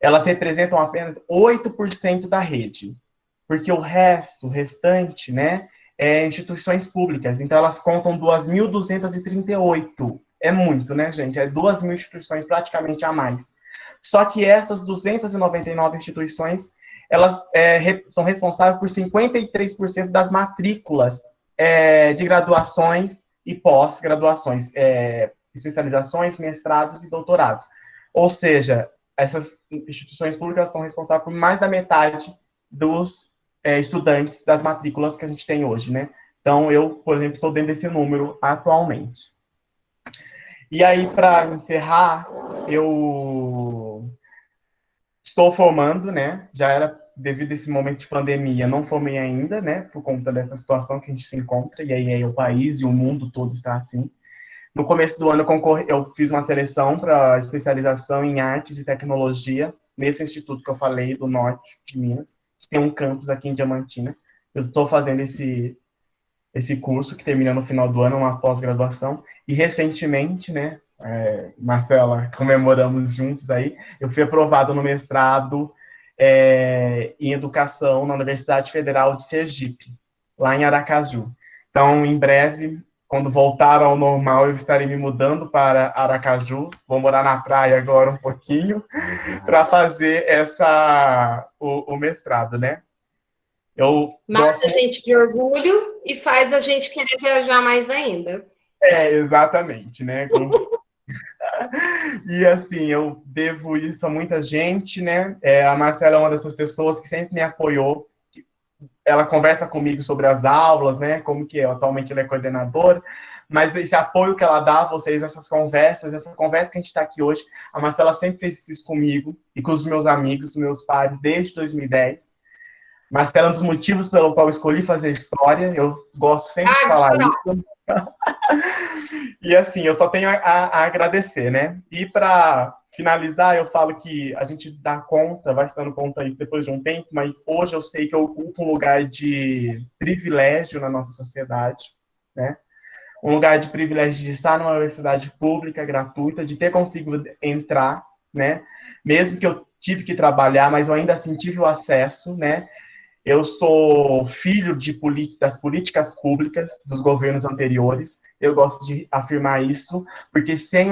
S2: elas representam apenas 8% da rede, porque o restante, né, é instituições públicas. Então, elas contam 2.238. É muito, né, gente? É 2.000 instituições praticamente a mais. Só que essas 299 instituições, elas são responsáveis por 53% das matrículas de graduações e pós-graduações, especializações, mestrados e doutorados. Ou seja, essas instituições públicas são responsáveis por mais da metade dos estudantes das matrículas que a gente tem hoje, né? Então, eu, por exemplo, estou dentro desse número atualmente. E aí, para encerrar, eu estou formando, né? Já era devido a esse momento de pandemia, não formei ainda, né? Por conta dessa situação que a gente se encontra, e aí o país e o mundo todo está assim. No começo do ano, eu fiz uma seleção para especialização em artes e tecnologia, nesse instituto que eu falei, do norte de Minas, que tem um campus aqui em Diamantina. Eu estou fazendo esse curso que termina no final do ano, uma pós-graduação. E recentemente, né, Marcela, comemoramos juntos aí, eu fui aprovado no mestrado em educação na Universidade Federal de Sergipe, lá em Aracaju. Então, em breve, quando voltar ao normal, eu estarei me mudando para Aracaju. Vou morar na praia agora um pouquinho para fazer o mestrado, né? Eu
S1: Mata
S2: gosto.
S1: a gente de orgulho e faz a gente querer viajar mais ainda.
S2: Exatamente, né? E assim, eu devo isso a muita gente, né? A Marcela é uma dessas pessoas que sempre me apoiou, ela conversa comigo sobre as aulas, né? Como que atualmente ela é coordenadora, mas esse apoio que ela dá a vocês, essa conversa que a gente está aqui hoje, a Marcela sempre fez isso comigo e com os meus amigos, meus pares, desde 2010. Marcela é um dos motivos pelo qual eu escolhi fazer história, eu gosto sempre de falar isso. E assim, eu só tenho a agradecer, né? E para finalizar, eu falo que a gente dá conta, vai se dando conta disso depois de um tempo, mas hoje eu sei que eu ocupo um lugar de privilégio na nossa sociedade, né? Um lugar de privilégio de estar numa universidade pública, gratuita, de ter conseguido entrar, né? Mesmo que eu tive que trabalhar, mas eu ainda assim tive o acesso, né? Eu sou filho das políticas públicas dos governos anteriores. Eu gosto de afirmar isso, porque sem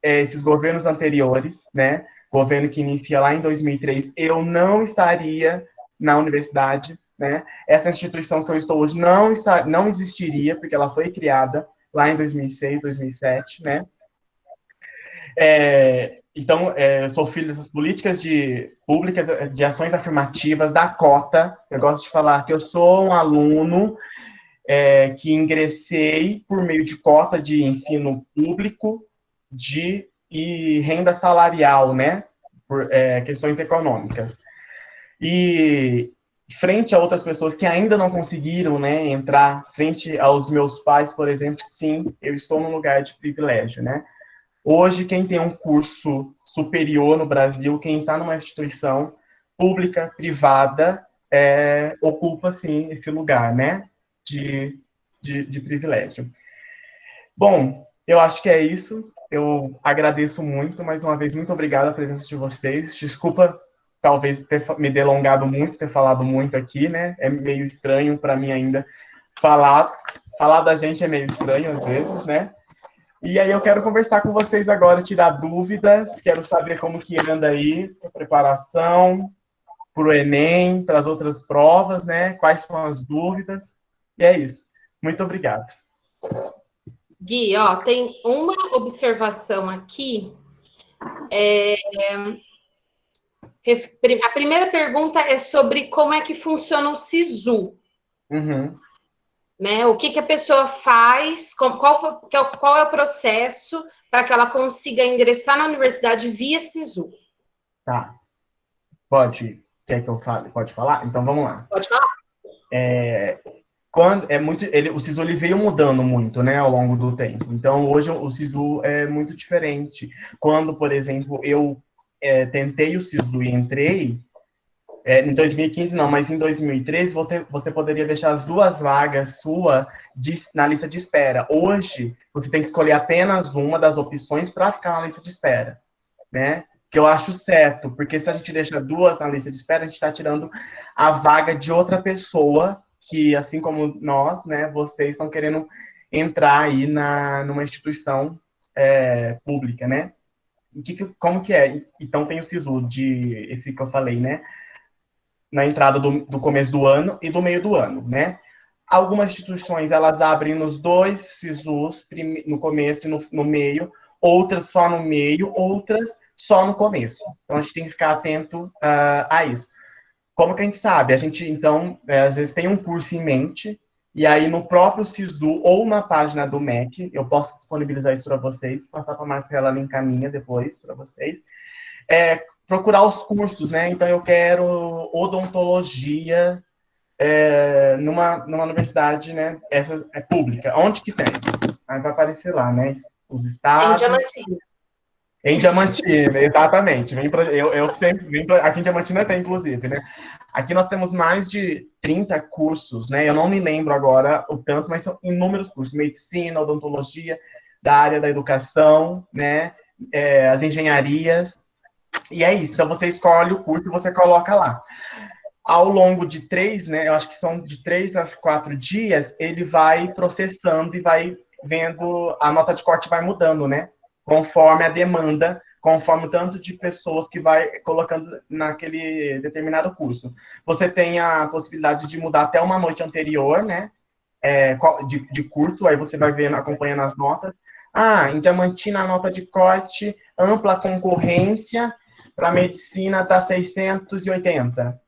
S2: esses governos anteriores, né, governo que inicia lá em 2003, eu não estaria na universidade, né? Essa instituição que eu estou hoje não existiria, porque ela foi criada lá em 2006, 2007, né? Então, eu sou filho dessas políticas públicas de ações afirmativas, da cota. Eu gosto de falar que eu sou um aluno que ingressei por meio de cota de ensino público e renda salarial, né? Por questões econômicas. E frente a outras pessoas que ainda não conseguiram, né, entrar, frente aos meus pais, por exemplo, sim, eu estou num lugar de privilégio, né? Hoje, quem tem um curso superior no Brasil, quem está numa instituição pública, privada, ocupa, sim, esse lugar, né, de privilégio. Bom, eu acho que é isso. Eu agradeço muito, mais uma vez, muito obrigado a presença de vocês. Desculpa, talvez, ter me delongado muito, ter falado muito aqui, né? É meio estranho para mim ainda falar da gente é meio estranho às vezes, né? E aí eu quero conversar com vocês agora, tirar dúvidas, quero saber como que anda aí a preparação para o Enem, para as outras provas, né? Quais são as dúvidas. E é isso. Muito obrigado.
S1: Gui, ó, tem uma observação aqui. A primeira pergunta é sobre como é que funciona o SISU.
S2: Uhum.
S1: Né? O que, que a pessoa faz, qual é o processo para que ela consiga ingressar na universidade via SISU.
S2: Tá. Quer que eu fale? Pode falar? Então vamos lá.
S1: Pode falar.
S2: O SISU ele veio mudando muito, né, ao longo do tempo. Então hoje o SISU é muito diferente. Quando, por exemplo, eu tentei o SISU e entrei, em 2015 não, mas em 2013 você poderia deixar as 2 vagas na lista de espera. Hoje você tem que escolher apenas uma das opções para ficar na lista de espera, né? Que eu acho certo, porque se a gente deixa 2 na lista de espera, a gente está tirando a vaga de outra pessoa que, assim como nós, né, vocês estão querendo entrar aí numa instituição pública, né? Como que é? Então tem o SISU, esse que eu falei, né? Na entrada do começo do ano e do meio do ano, né? Algumas instituições, elas abrem nos 2 SISUs, no começo e no meio, outras só no meio, outras só no começo. Então, a gente tem que ficar atento a isso. Como que a gente sabe? A gente, então, às vezes tem um curso em mente, e aí no próprio SISU ou na página do MEC, eu posso disponibilizar isso para vocês, passar para a Marcela, ela encaminha depois para vocês, procurar os cursos, né? Então, eu quero odontologia numa universidade, né? Essa é pública. Onde que tem? Aí vai aparecer lá, né? Os
S1: Em
S2: estados.
S1: Diamantina.
S2: Em Diamantina, exatamente. Eu sempre vim aqui em Diamantina tem, inclusive, né? Aqui nós temos mais de 30 cursos, né? Eu não me lembro agora o tanto, mas são inúmeros cursos: medicina, odontologia, da área da educação, né? As engenharias. E é isso. Então você escolhe o curso e você coloca lá. Ao longo de 3, né? Eu acho que são de 3 a 4 dias, ele vai processando e vai vendo, a nota de corte vai mudando, né? Conforme a demanda, conforme o tanto de pessoas que vai colocando naquele determinado curso. Você tem a possibilidade de mudar até uma noite anterior, né? De curso, aí você vai vendo, acompanhando as notas. Em Diamantina, a nota de corte, ampla concorrência, para medicina está 680.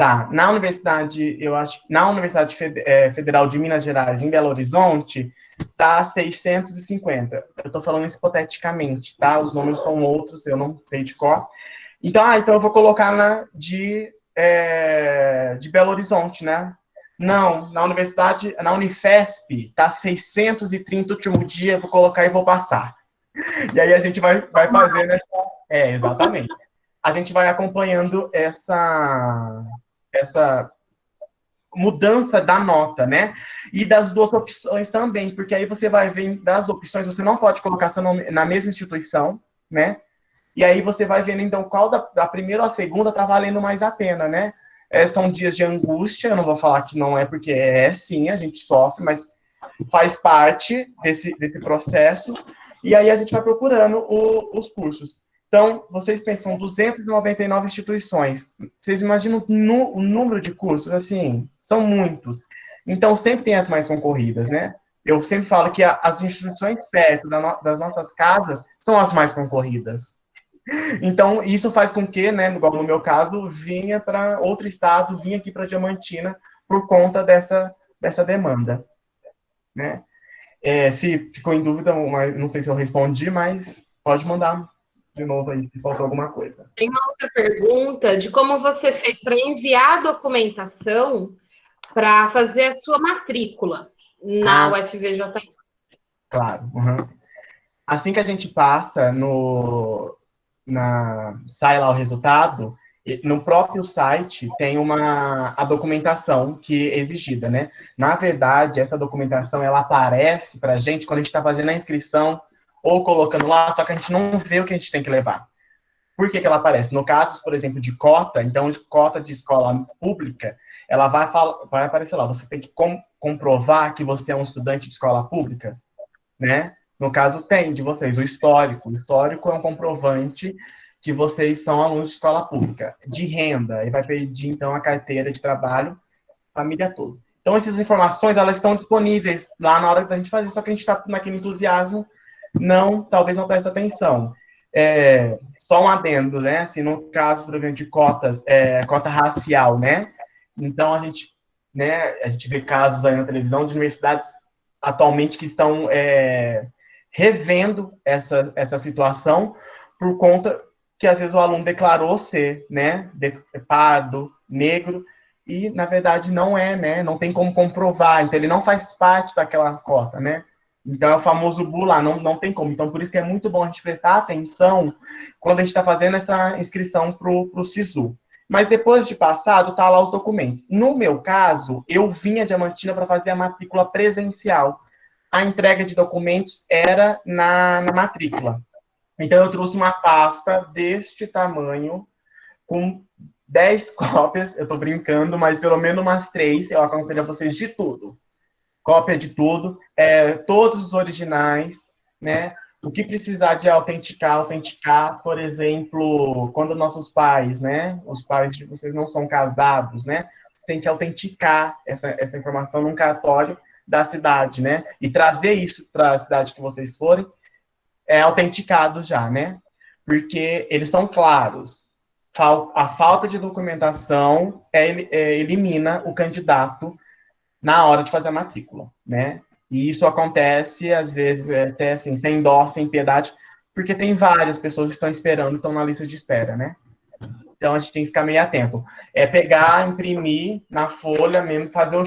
S2: Tá, na universidade, eu acho, na Universidade Federal de Minas Gerais, em Belo Horizonte, tá 650. Eu tô falando isso hipoteticamente, tá? Os números são outros, eu não sei de qual. Então eu vou colocar de Belo Horizonte, né? Não, na Unifesp, tá 630 o último dia, eu vou colocar e vou passar. E aí a gente vai fazendo essa. Exatamente. A gente vai acompanhando essa mudança da nota, né? E das duas opções também, porque aí você vai ver das opções, você não pode colocar seu nome na mesma instituição, né? E aí você vai vendo, então, qual da primeira ou a segunda tá valendo mais a pena, né? São dias de angústia, eu não vou falar que não é, porque sim, a gente sofre, mas faz parte desse processo. E aí a gente vai procurando os cursos. Então, vocês pensam 299 instituições. Vocês imaginam o número de cursos? Assim, são muitos. Então, sempre tem as mais concorridas, né? Eu sempre falo que as instituições perto das nossas casas são as mais concorridas. Então, isso faz com que, né, igual no meu caso, vinha para outro estado, vinha aqui para Diamantina por conta dessa demanda, né? Se ficou em dúvida, não sei se eu respondi, mas pode mandar de novo aí se faltou alguma coisa.
S1: Tem uma outra pergunta de como você fez para enviar a documentação para fazer a sua matrícula na UFVJM.
S2: Claro. Uhum. Assim que a gente passa sai lá o resultado, no próprio site tem a documentação que é exigida, né? Na verdade, essa documentação, ela aparece para a gente quando a gente está fazendo a inscrição ou colocando lá, só que a gente não vê o que a gente tem que levar. Por que ela aparece? No caso, por exemplo, de cota, então, de cota de escola pública, ela vai aparecer lá. Você tem que comprovar que você é um estudante de escola pública, né? No caso, tem de vocês o histórico. O histórico é um comprovante que vocês são alunos de escola pública. De renda, e vai pedir, então, a carteira de trabalho, família toda. Então, essas informações, elas estão disponíveis lá na hora da gente fazer, só que a gente está naquele entusiasmo, talvez não preste atenção. Só um adendo, né? Assim, no caso, por exemplo, de cotas, cota racial, né? Então, a gente vê casos aí na televisão de universidades atualmente que estão revendo essa situação por conta que às vezes o aluno declarou ser, né, pardo, negro, e na verdade não é, né, não tem como comprovar, então ele não faz parte daquela cota, né. Então é o famoso bula, não tem como. Então por isso que é muito bom a gente prestar atenção quando a gente está fazendo essa inscrição para o SISU. Mas depois de passado, tá lá os documentos. No meu caso, eu vim a Diamantina para fazer a matrícula presencial. A entrega de documentos era na matrícula. Então, eu trouxe uma pasta deste tamanho, com 10 cópias, eu estou brincando, mas pelo menos umas 3, eu aconselho a vocês de tudo. Cópia de tudo, todos os originais, né? O que precisar de autenticar, por exemplo, quando nossos pais, né? Os pais de vocês não são casados, né? Você tem que autenticar essa informação num cartório da cidade, né? E trazer isso para a cidade que vocês forem, autenticado já, né? Porque eles são claros. A falta de documentação elimina o candidato na hora de fazer a matrícula, né? E isso acontece, às vezes, até assim, sem dó, sem piedade, porque tem várias pessoas que estão esperando, estão na lista de espera, né? Então, a gente tem que ficar meio atento. Pegar, imprimir na folha mesmo, fazer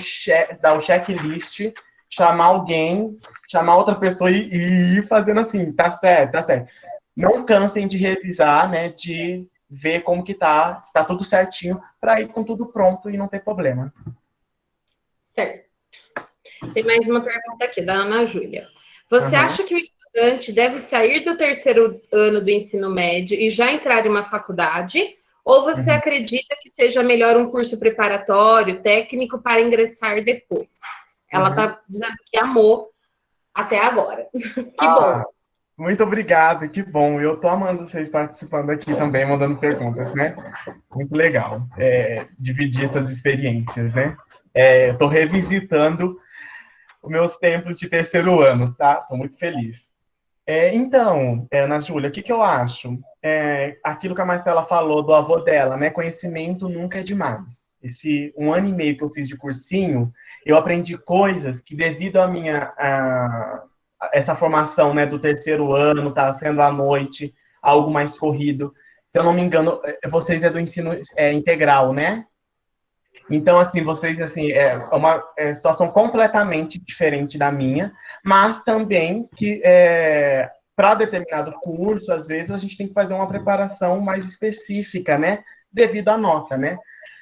S2: dar o checklist, chamar alguém, chamar outra pessoa e ir fazendo assim, tá certo, tá certo. Não cansem de revisar, né, de ver como que tá, se tá tudo certinho, para ir com tudo pronto e não ter problema.
S1: Certo. Tem mais uma pergunta aqui, da Ana Júlia. Você acha que o estudante deve sair do terceiro ano do ensino médio e já entrar em uma faculdade? Ou você acredita que seja melhor um curso preparatório, técnico, para ingressar depois? Ela está dizendo que amou até agora. Que bom.
S2: Muito obrigado, que bom. Eu tô amando vocês participando aqui também, mandando perguntas, né? Muito legal dividir essas experiências, né? Eu tô revisitando os meus tempos de terceiro ano, tá? Tô muito feliz. Então, Ana Júlia, o que eu acho? Aquilo que a Marcela falou do avô dela, né? Conhecimento nunca é demais. esse 1 ano e meio que eu fiz de cursinho, eu aprendi coisas que, devido à essa formação, né, do terceiro ano, tá sendo à noite, algo mais corrido. Se eu não me engano, vocês é do ensino integral, né? Então, assim, vocês, assim, é uma situação completamente diferente da minha, mas também que, para determinado curso, às vezes, a gente tem que fazer uma preparação mais específica, né? Devido à nota, né?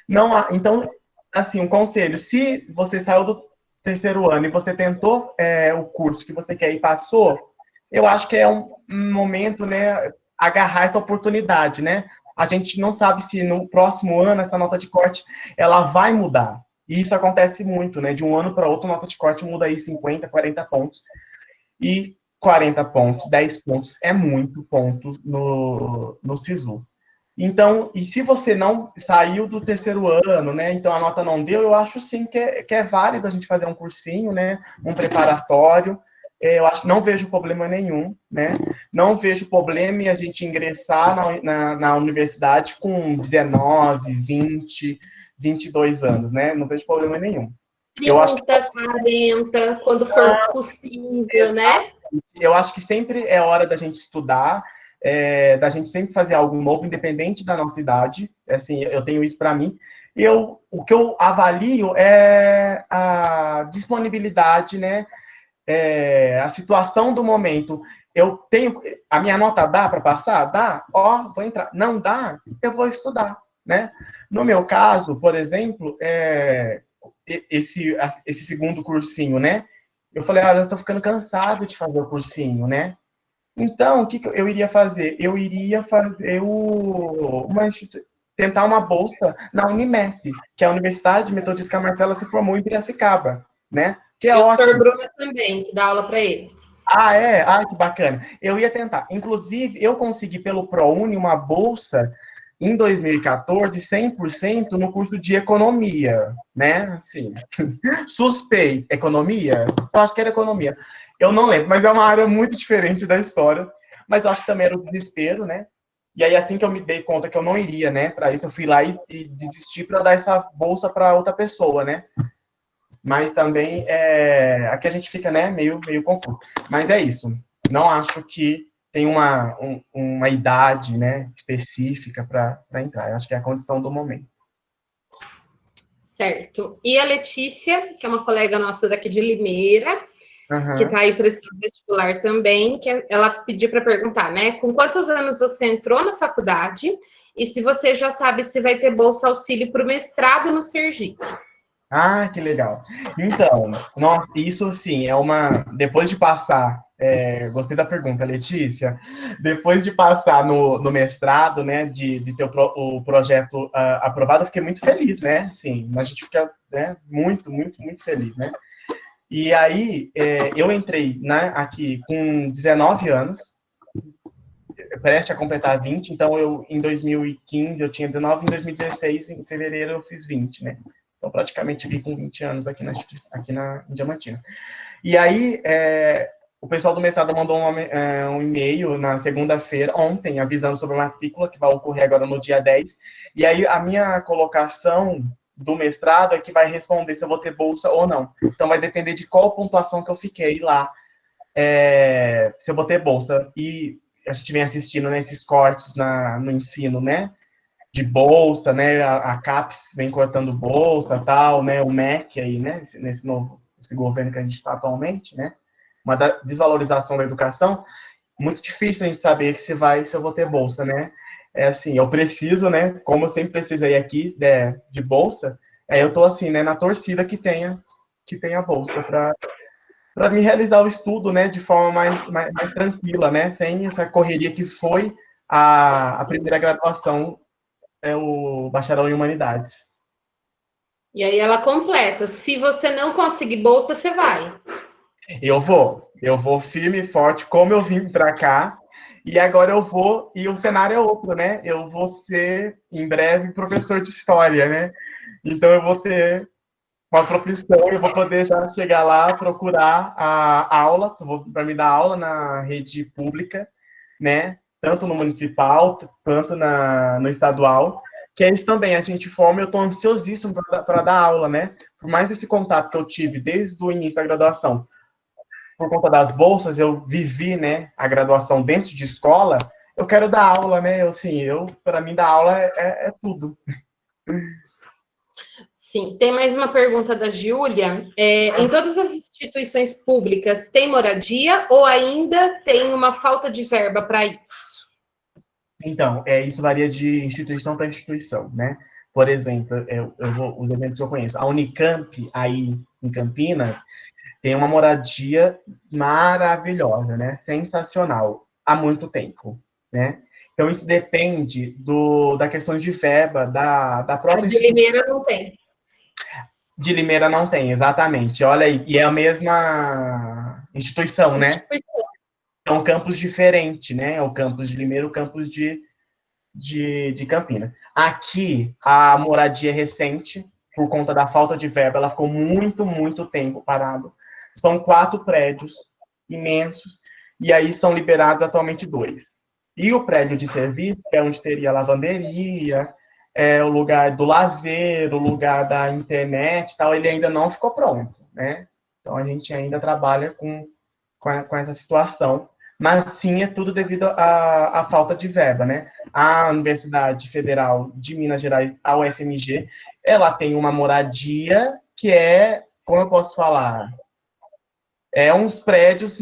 S2: Não há, então, assim, um conselho, se você saiu do terceiro ano e você tentou o curso que você quer e passou, eu acho que é um momento, né, agarrar essa oportunidade, né? A gente não sabe se no próximo ano essa nota de corte ela vai mudar. E isso acontece muito, né? De um ano para outro, a nota de corte muda aí 50, 40 pontos. E 40 pontos, 10 pontos é muito ponto no SISU. Então, e se você não saiu do terceiro ano, né? Então a nota não deu, eu acho sim que é válido a gente fazer um cursinho, né? Um preparatório. Eu acho, não vejo problema nenhum, né? Não vejo problema em a gente ingressar na universidade com 19, 20, 22 anos, né? Não vejo problema nenhum. Eu acho que
S1: 30, 40, quando for possível, né?
S2: eu acho que sempre é hora da gente estudar, da gente sempre fazer algo novo, independente da nossa idade. Assim, eu tenho isso para mim. O que eu avalio é a disponibilidade, né? A situação do momento. Eu tenho a minha nota dá para passar? Dá? Ó, vou entrar. Não dá? Eu vou estudar, né? No meu caso, por exemplo, esse segundo cursinho, né? Eu falei, eu tô ficando cansado de fazer o cursinho, né? Então, o que eu iria fazer? Eu iria fazer tentar uma bolsa na Unimep, que é a Universidade Metodista Marcela se formou em Piracicaba, né? Que é
S1: E o Sr.
S2: ótimo.
S1: Bruno também, que dá aula para eles.
S2: Ah, é? Ah, que bacana. Eu ia tentar. Inclusive, eu consegui pelo ProUni uma bolsa em 2014, 100% no curso de economia, né? Assim, suspeito. Economia? Eu acho que era economia. Eu não lembro, mas é uma área muito diferente da história. Mas eu acho que também era o desespero, né? E aí, assim que eu me dei conta que eu não iria, né, para isso, eu fui lá e desisti para dar essa bolsa para outra pessoa, né? Mas também aqui a gente fica, né, meio confuso. Mas é isso. Não acho que tem uma idade, né, específica para entrar. Eu acho que é a condição do momento.
S1: Certo. E a Letícia, que é uma colega nossa daqui de Limeira, que
S2: Uhum.
S1: está aí prestando vestibular também, que ela pediu para perguntar, né? Com quantos anos você entrou na faculdade e se você já sabe se vai ter bolsa auxílio para o mestrado no Sergipe?
S2: Ah, que legal. Então, nossa, isso sim é uma. Depois de passar, gostei da pergunta, Letícia. Depois de passar no mestrado, né, de ter o projeto aprovado, eu fiquei muito feliz, né? Sim, a gente fica, né, muito, muito, muito feliz, né? E aí, eu entrei, né, aqui com 19 anos, prestes a completar 20, então em 2015 eu tinha 19, em 2016, em fevereiro eu fiz 20, né? Então, praticamente aqui com 20 anos aqui em Diamantina. E aí, o pessoal do mestrado mandou um e-mail na segunda-feira, ontem, avisando sobre a matrícula, que vai ocorrer agora no dia 10. E aí, a minha colocação do mestrado é que vai responder se eu vou ter bolsa ou não. Então, vai depender de qual pontuação que eu fiquei lá, se eu vou ter bolsa. E a gente vem assistindo nesses cortes no ensino, né? De bolsa, né? A CAPES vem cortando bolsa, tal, né? O MEC aí, né? Esse governo que a gente está atualmente, né? Uma desvalorização da educação. Muito difícil a gente saber se eu vou ter bolsa, né? É assim, eu preciso, né? Como eu sempre precisei aqui de bolsa, eu tô assim, né? Na torcida que tenha bolsa para me realizar o estudo, né? De forma mais tranquila, né? Sem essa correria que foi a primeira graduação o bacharel em humanidades.
S1: E aí ela completa: se você não conseguir bolsa, você vai.
S2: Eu vou firme e forte, como eu vim para cá, e agora eu vou, e o cenário é outro, né? Eu vou ser, em breve, professor de história, né? Então eu vou ter uma profissão, eu vou poder já chegar lá, procurar a aula, para me dar aula na rede pública, né? Tanto no municipal, quanto no estadual, Que é isso também, a gente forma, eu estou ansiosíssimo para dar aula, né? Por mais esse contato que eu tive desde o início da graduação, por conta das bolsas, eu vivi, né, a graduação dentro de escola, eu quero dar aula, né? Para mim, dar aula é tudo.
S1: Sim, tem mais uma pergunta da Júlia. Em todas as instituições públicas tem moradia ou ainda tem uma falta de verba para isso?
S2: Então, isso varia de instituição para instituição, né? Por exemplo, os exemplos que eu conheço. A Unicamp, aí em Campinas, tem uma moradia maravilhosa, né? Sensacional, há muito tempo, né? Então, isso depende da questão de verba da
S1: A
S2: própria
S1: de
S2: instituição.
S1: Limeira não tem.
S2: De Limeira não tem, exatamente. Olha aí, e é a mesma instituição, né?
S1: Instituição.
S2: São campos diferentes, né? O campus de Limeira e o campus de Campinas. Aqui, a moradia é recente, por conta da falta de verba, ela ficou muito, muito tempo parada. São 4 prédios imensos, e aí são liberados atualmente 2. E o prédio de serviço, que é onde teria a lavanderia, o lugar do lazer, o lugar da internet, tal, ele ainda não ficou pronto, né? Então a gente ainda trabalha com essa situação, mas sim é tudo devido à falta de verba, né? A Universidade Federal de Minas Gerais, a UFMG, ela tem uma moradia que como eu posso falar, uns prédios,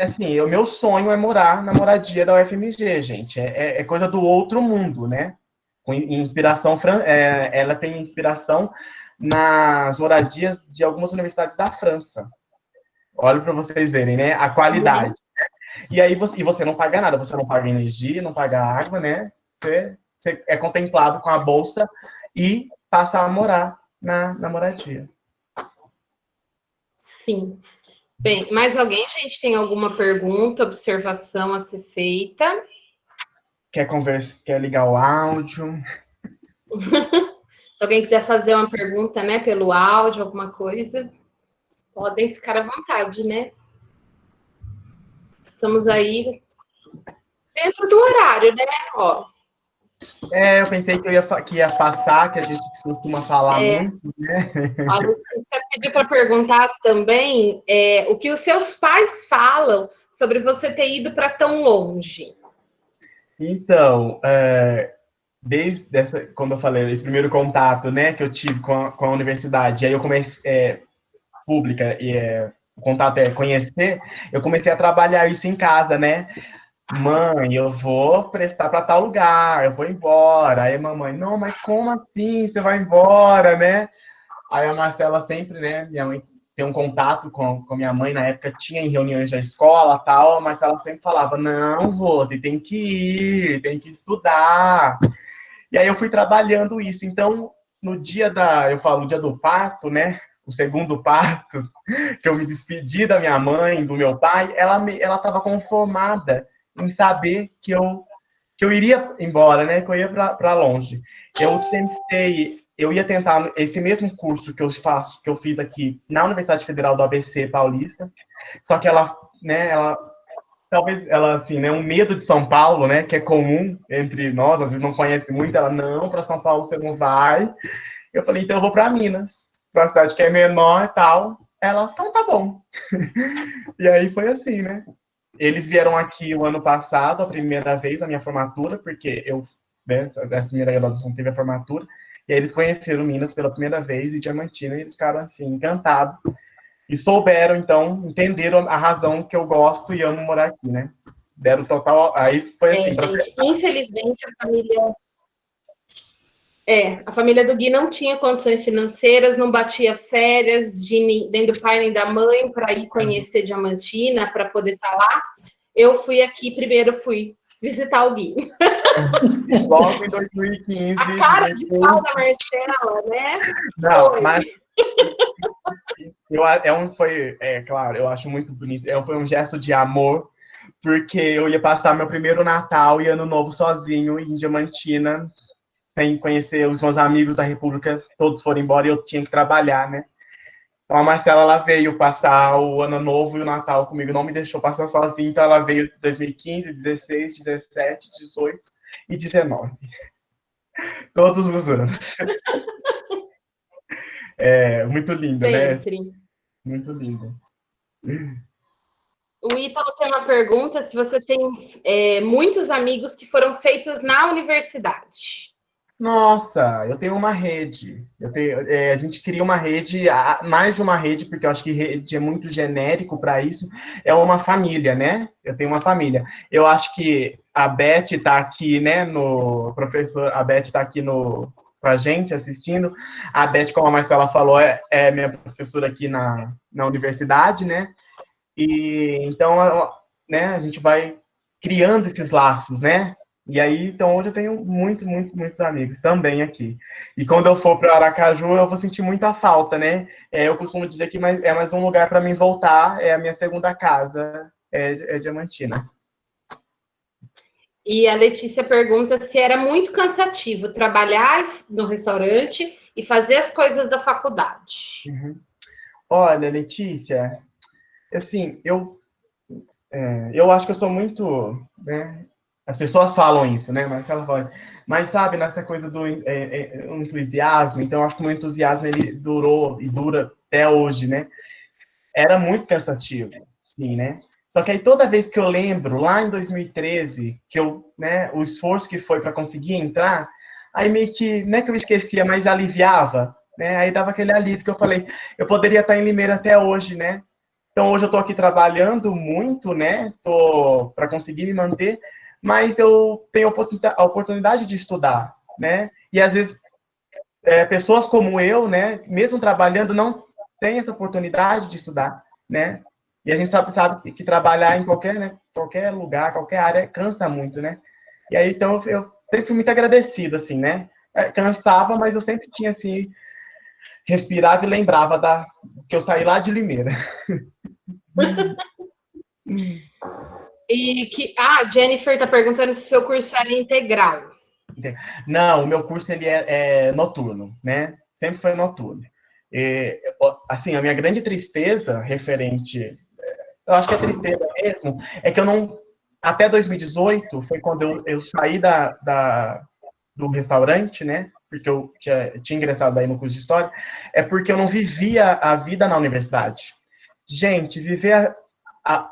S2: assim, o meu sonho é morar na moradia da UFMG, gente, é coisa do outro mundo, né? Com inspiração, ela tem inspiração nas moradias de algumas universidades da França. Olha para vocês verem, né? A qualidade. E aí você não paga nada, você não paga energia, não paga água, né? Você é contemplado com a bolsa e passa a morar na moradia.
S1: Sim. Bem, mais alguém, gente, tem alguma pergunta, observação a ser feita?
S2: Quer ligar o áudio?
S1: Se alguém quiser fazer uma pergunta, né, pelo áudio, alguma coisa, podem ficar à vontade, né? Estamos aí dentro do horário, né? Ó,
S2: Eu pensei que ia passar, que a gente costuma falar muito, né?
S1: a Letícia pediu para perguntar também o que os seus pais falam sobre você ter ido para tão longe.
S2: Então, como eu falei, esse primeiro contato, né, que eu tive com a universidade, aí eu comecei, pública, e o contato é conhecer, eu comecei a trabalhar isso em casa, né? Mãe, eu vou prestar para tal lugar, eu vou embora. Aí a mamãe, não, mas como assim? Você vai embora, né? Aí a Marcela sempre, né? Minha mãe tem um contato com minha mãe, na época tinha em reuniões da escola tal, a Marcela sempre falava, não, Rose, tem que ir, tem que estudar. E aí eu fui trabalhando isso. Então, no dia eu falo, o dia do parto, né? O segundo parto, que eu me despedi da minha mãe, do meu pai, ela estava conformada em saber que eu iria embora, né? Que eu ia para longe. Eu ia tentar esse mesmo curso que eu fiz aqui na Universidade Federal do ABC Paulista, só que talvez ela, assim, né, um medo de São Paulo, né, que é comum entre nós, às vezes não conhece muito, ela, não, para São Paulo você não vai. Eu falei, então eu vou para Minas, para uma cidade que é menor e tal. Ela, então tá bom. E aí foi assim, né? Eles vieram aqui o ano passado, a primeira vez, a minha formatura, porque né, a primeira graduação teve a formatura, e aí eles conheceram Minas pela primeira vez, e Diamantina, e eles ficaram, assim, encantados. E souberam, então, entenderam a razão que eu gosto e amo morar aqui, né? Deram total. Aí foi assim.
S1: Gente, infelizmente a família do Gui não tinha condições financeiras, não batia férias nem do pai nem da mãe para ir conhecer Diamantina, para poder estar lá. Eu fui aqui, primeiro fui visitar o Gui.
S2: Logo em 2015.
S1: A cara de pau da Marcela, né?
S2: Não,
S1: foi.
S2: mas claro, eu acho muito bonito. Foi um gesto de amor, porque eu ia passar meu primeiro Natal e Ano Novo sozinho em Diamantina, sem conhecer os meus amigos da República, todos foram embora e eu tinha que trabalhar, né? Então a Marcela, ela veio passar o Ano Novo e o Natal comigo, não me deixou passar sozinha, então ela veio em 2015, 16, 17, 18 e 19. Todos os anos. É muito lindo, né?
S1: Sempre.
S2: Muito lindo.
S1: O Ítalo tem uma pergunta: se você tem muitos amigos que foram feitos na universidade.
S2: Nossa, eu tenho uma rede. A gente cria uma rede, mais de uma rede, porque eu acho que rede é muito genérico para isso. É uma família, né? Eu tenho uma família. Eu acho que a Beth está aqui, né? No professor, a Beth está aqui no com a gente assistindo. A Beth, como a Marcela falou, é minha professora aqui na universidade, né? E então, né? A gente vai criando esses laços, né? E aí, então, hoje eu tenho muitos amigos também aqui. E quando eu for para Aracaju, eu vou sentir muita falta, né? Eu costumo dizer que é mais um lugar para mim voltar, é a minha segunda casa, é Diamantina.
S1: E a Letícia pergunta se era muito cansativo trabalhar no restaurante e fazer as coisas da faculdade.
S2: Uhum. Olha, Letícia, assim, eu acho que eu sou muito, né? As pessoas falam isso, né? Marcela fala assim, mas sabe, nessa coisa do entusiasmo, então eu acho que o meu entusiasmo ele durou e dura até hoje, né? Era muito cansativo, sim, né? Só que aí toda vez que eu lembro, lá em 2013, que eu, né, o esforço que foi para conseguir entrar, aí meio que, não é que eu esquecia, mas aliviava, né? Aí dava aquele alívio que eu falei, eu poderia estar em Limeira até hoje, né? Então hoje eu estou aqui trabalhando muito, né? Tô para conseguir me manter, mas eu tenho a oportunidade de estudar, né? E às vezes pessoas como eu, né, mesmo trabalhando, não têm essa oportunidade de estudar, né? E a gente sabe que trabalhar em qualquer, né, qualquer lugar, qualquer área, cansa muito, né? E aí, então, eu sempre fui muito agradecido, assim, né? Cansava, mas eu sempre tinha, assim, respirava e lembrava que eu saí lá de Limeira.
S1: E que a Jennifer está perguntando se seu curso era integral.
S2: Não, o meu curso ele é noturno, né? Sempre foi noturno. E, assim, a minha grande tristeza referente, eu acho que é tristeza mesmo, é que eu não, até 2018 foi quando eu saí do restaurante, né? Porque eu tinha ingressado aí no curso de História, é porque eu não vivia a vida na universidade. Gente, viver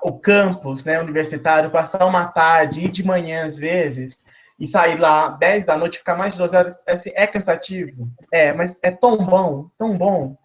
S2: o campus, né, universitário, passar uma tarde, ir de manhã às vezes, e sair lá 10 da noite, ficar mais de 12 horas, assim, é cansativo. Mas é tão bom, tão bom.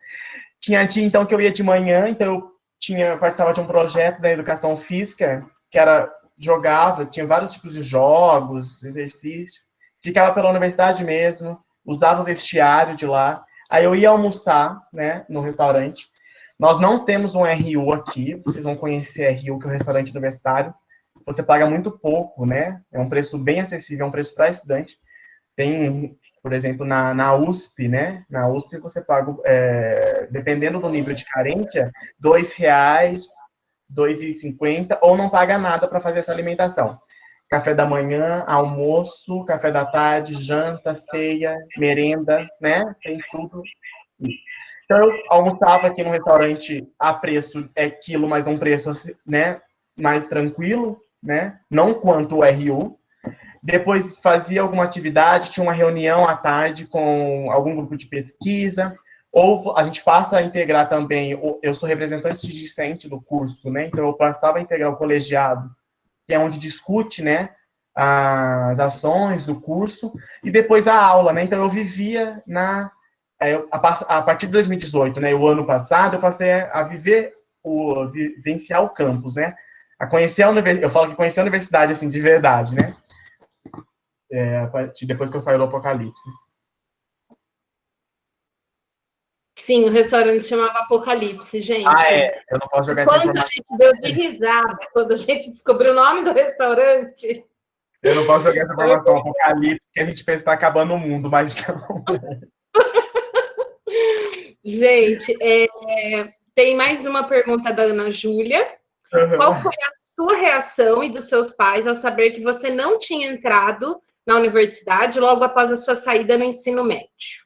S2: Tinha dia, então, que eu ia de manhã, então eu participava de um projeto da educação física, que era, jogava, tinha vários tipos de jogos, exercícios, ficava pela universidade mesmo, usava o vestiário de lá, aí eu ia almoçar, né, no restaurante. Nós não temos um RU aqui, vocês vão conhecer RU, que é o restaurante universitário, você paga muito pouco, né, é um preço bem acessível, é um preço para estudante, tem, por exemplo, na USP, né? Na USP você paga, dependendo do nível de carência, R$ 2, R$ 2,50, ou não paga nada para fazer essa alimentação. Café da manhã, almoço, café da tarde, janta, ceia, merenda, né? Tem tudo. Então, eu almoçava aqui no restaurante a preço, quilo, mas um preço, né? Mais tranquilo, né? Não quanto o RU, depois fazia alguma atividade, tinha uma reunião à tarde com algum grupo de pesquisa, ou a gente passa a integrar também, eu sou representante discente do curso, né? Então eu passava a integrar o colegiado, que é onde discute, né, as ações do curso, e depois a aula, né? Então eu vivia a partir de 2018, né, o ano passado, eu passei a vivenciar o campus, né? A conhecer a universidade, eu falo que conhecer a universidade, assim, de verdade, né? A partir depois que eu saí do Apocalipse.
S1: Sim, o restaurante chamava Apocalipse, gente.
S2: Eu não posso
S1: O
S2: jogar essa
S1: quanto a
S2: informação.
S1: gente deu de risada quando a gente descobriu o nome do restaurante.
S2: Eu não posso jogar essa informação. Apocalipse, que a gente pensa que está acabando o mundo, mas não.
S1: Gente, tem mais uma pergunta da Ana Júlia. Qual foi a sua reação e dos seus pais ao saber que você não tinha entrado na universidade logo após a sua saída no ensino médio?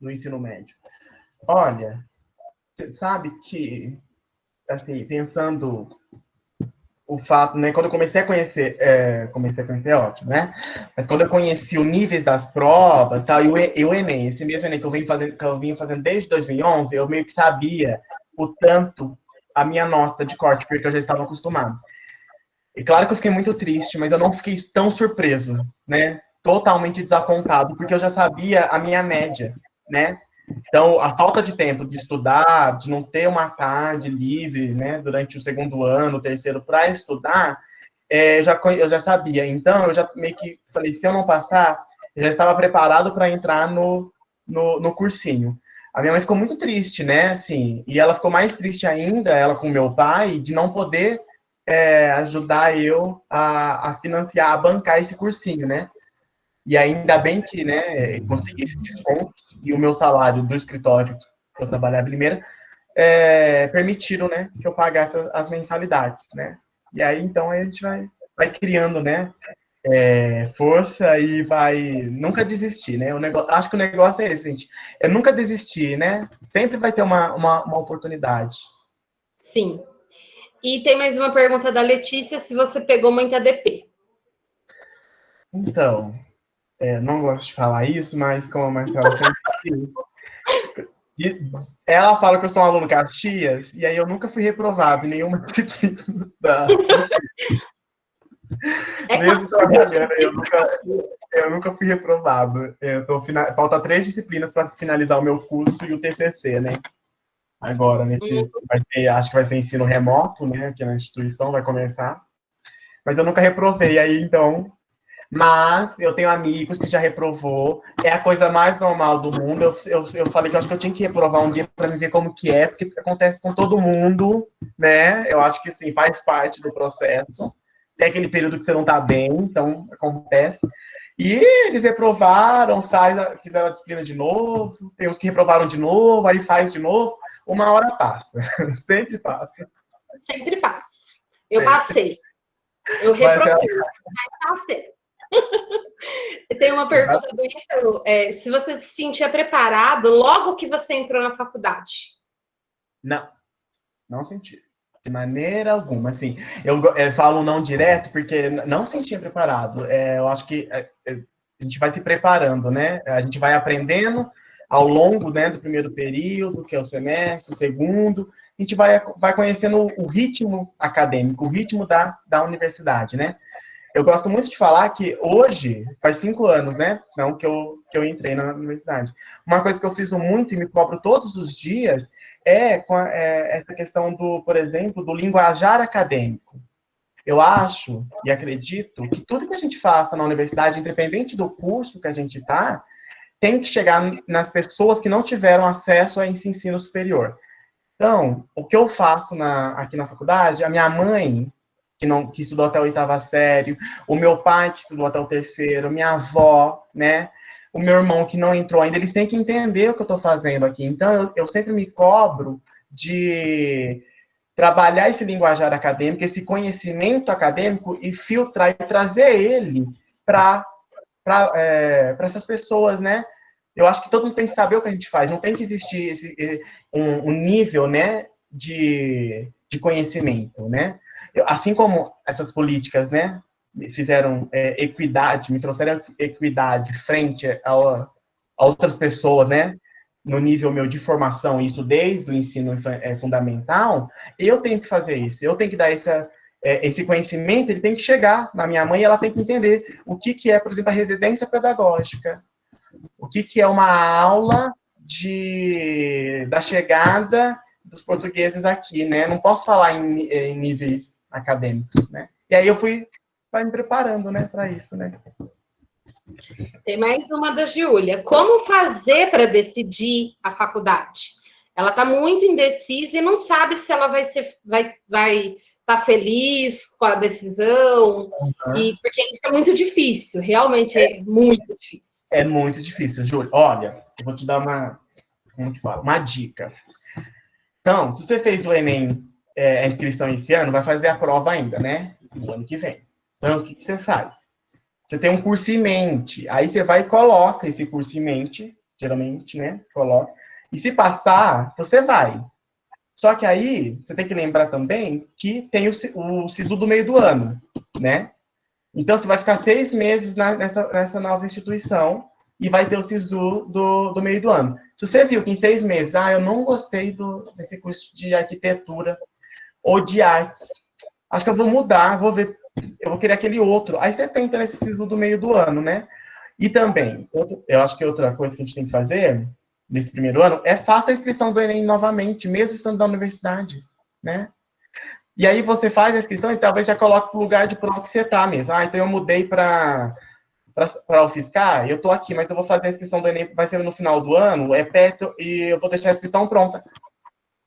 S2: No ensino médio. Olha, você sabe que, assim, pensando o fato, né, quando eu comecei a conhecer é ótimo, né? Mas quando eu conheci os níveis das provas, tal, e o Enem, esse mesmo Enem que eu vim fazendo desde 2011, eu meio que sabia o tanto a minha nota de corte, porque eu já estava acostumado. E claro que eu fiquei muito triste, mas eu não fiquei tão surpreso, né? Totalmente desapontado, porque eu já sabia a minha média, né? Então, a falta de tempo de estudar, de não ter uma tarde livre, né, durante o segundo ano, o terceiro, para estudar, eu já sabia. Então, eu já meio que falei, se eu não passar, eu já estava preparado para entrar no cursinho. A minha mãe ficou muito triste, né, assim, e ela ficou mais triste ainda, ela com meu pai, de não poder ajudar eu a financiar, a bancar esse cursinho, né? E ainda bem que, né, consegui esse desconto e o meu salário do escritório que eu trabalhava primeiro permitiram, né, que eu pagasse as mensalidades, né? E aí, então, a gente vai criando, né, força e vai nunca desistir, né? Acho que o negócio é esse, gente. É nunca desistir, né? Sempre vai ter uma oportunidade.
S1: Sim. E tem mais uma pergunta da Letícia, se você pegou muita DP.
S2: Então, não gosto de falar isso, mas como a Marcela sempre diz, ela fala que eu sou um aluno Caxias, e aí eu nunca fui reprovado em nenhuma disciplina do mesmo trabalhando, eu nunca fui reprovado. Falta 3 disciplinas para finalizar o meu curso e o TCC, né? Agora, acho que vai ser ensino remoto, né? Aqui na instituição vai começar. Mas eu nunca reprovei, aí então. Mas eu tenho amigos que já reprovou. É a coisa mais normal do mundo. Eu falei que eu acho que eu tinha que reprovar um dia para me ver como que é, porque acontece com todo mundo, né? Eu acho que sim, faz parte do processo. Tem aquele período que você não está bem, então acontece. E eles reprovaram, fizeram a disciplina de novo, tem os que reprovaram de novo, aí faz de novo, uma hora passa, sempre passa.
S1: Sempre passa. Eu passei. Eu
S2: Mas
S1: reprovei, mas passei. Tem uma pergunta do Ítalo, se você se sentia preparado logo que você entrou na faculdade.
S2: não senti. De maneira alguma, assim. Eu falo não direto porque não sentia preparado. Eu acho que a gente vai se preparando, né? A gente vai aprendendo ao longo, né, do primeiro período, que é o semestre, o segundo. A gente vai conhecendo o ritmo acadêmico, o ritmo da universidade, né? Eu gosto muito de falar que hoje, faz 5 anos, né? Não que eu entrei na universidade. Uma coisa que eu fiz muito e me cobro todos os dias essa questão por exemplo, do linguajar acadêmico. Eu acho e acredito que tudo que a gente faça na universidade, independente do curso que a gente está, tem que chegar nas pessoas que não tiveram acesso a esse ensino superior. Então, o que eu faço aqui na faculdade, a minha mãe, que estudou até a 8ª série, o meu pai, que estudou até o terceiro, minha avó, né? O meu irmão, que não entrou ainda, eles têm que entender o que eu estou fazendo aqui. Então, eu sempre me cobro de trabalhar esse linguajar acadêmico, esse conhecimento acadêmico e filtrar e trazer ele para essas pessoas, né? Eu acho que todo mundo tem que saber o que a gente faz, não tem que existir um nível, né, de conhecimento, né? Assim como essas políticas, né, fizeram equidade, me trouxeram equidade frente a outras pessoas, né, no nível meu de formação, isso desde o ensino fundamental, eu tenho que fazer isso, eu tenho que dar esse conhecimento, ele tem que chegar na minha mãe e ela tem que entender o que é, por exemplo, a residência pedagógica, o que é uma aula da chegada dos portugueses aqui, né? Não posso falar em níveis acadêmicos, né? E aí eu vai me preparando, né, para isso, né?
S1: Tem mais uma da Giulia. Como fazer para decidir a faculdade? Ela está muito indecisa e não sabe se ela vai estar feliz com a decisão. E porque isso é muito difícil, realmente é muito difícil.
S2: É muito difícil, Júlio. Olha, eu vou te dar uma dica. Então, se você fez o Enem, a inscrição esse ano, vai fazer a prova ainda, né? No ano que vem. Então, o que você faz? Você tem um curso em mente, aí você vai e coloca esse curso em mente, geralmente, né? Coloca. E se passar, você vai. Só que aí, você tem que lembrar também que tem o SISU do meio do ano, né? Então, você vai ficar 6 meses nessa nova instituição e vai ter o SISU do meio do ano. Se você viu que em 6 meses, eu não gostei desse curso de arquitetura ou de artes, acho que eu vou mudar, vou ver, eu vou querer aquele outro. Aí você tenta nesse SISU do meio do ano, né? E também, eu acho que outra coisa que a gente tem que fazer nesse primeiro ano é faça a inscrição do Enem novamente, mesmo estando na universidade, né? E aí você faz a inscrição e talvez já coloque o lugar de prova que você está mesmo. Então eu mudei para o Fiscar, eu estou aqui, mas eu vou fazer a inscrição do Enem, vai ser no final do ano, é perto, e eu vou deixar a inscrição pronta,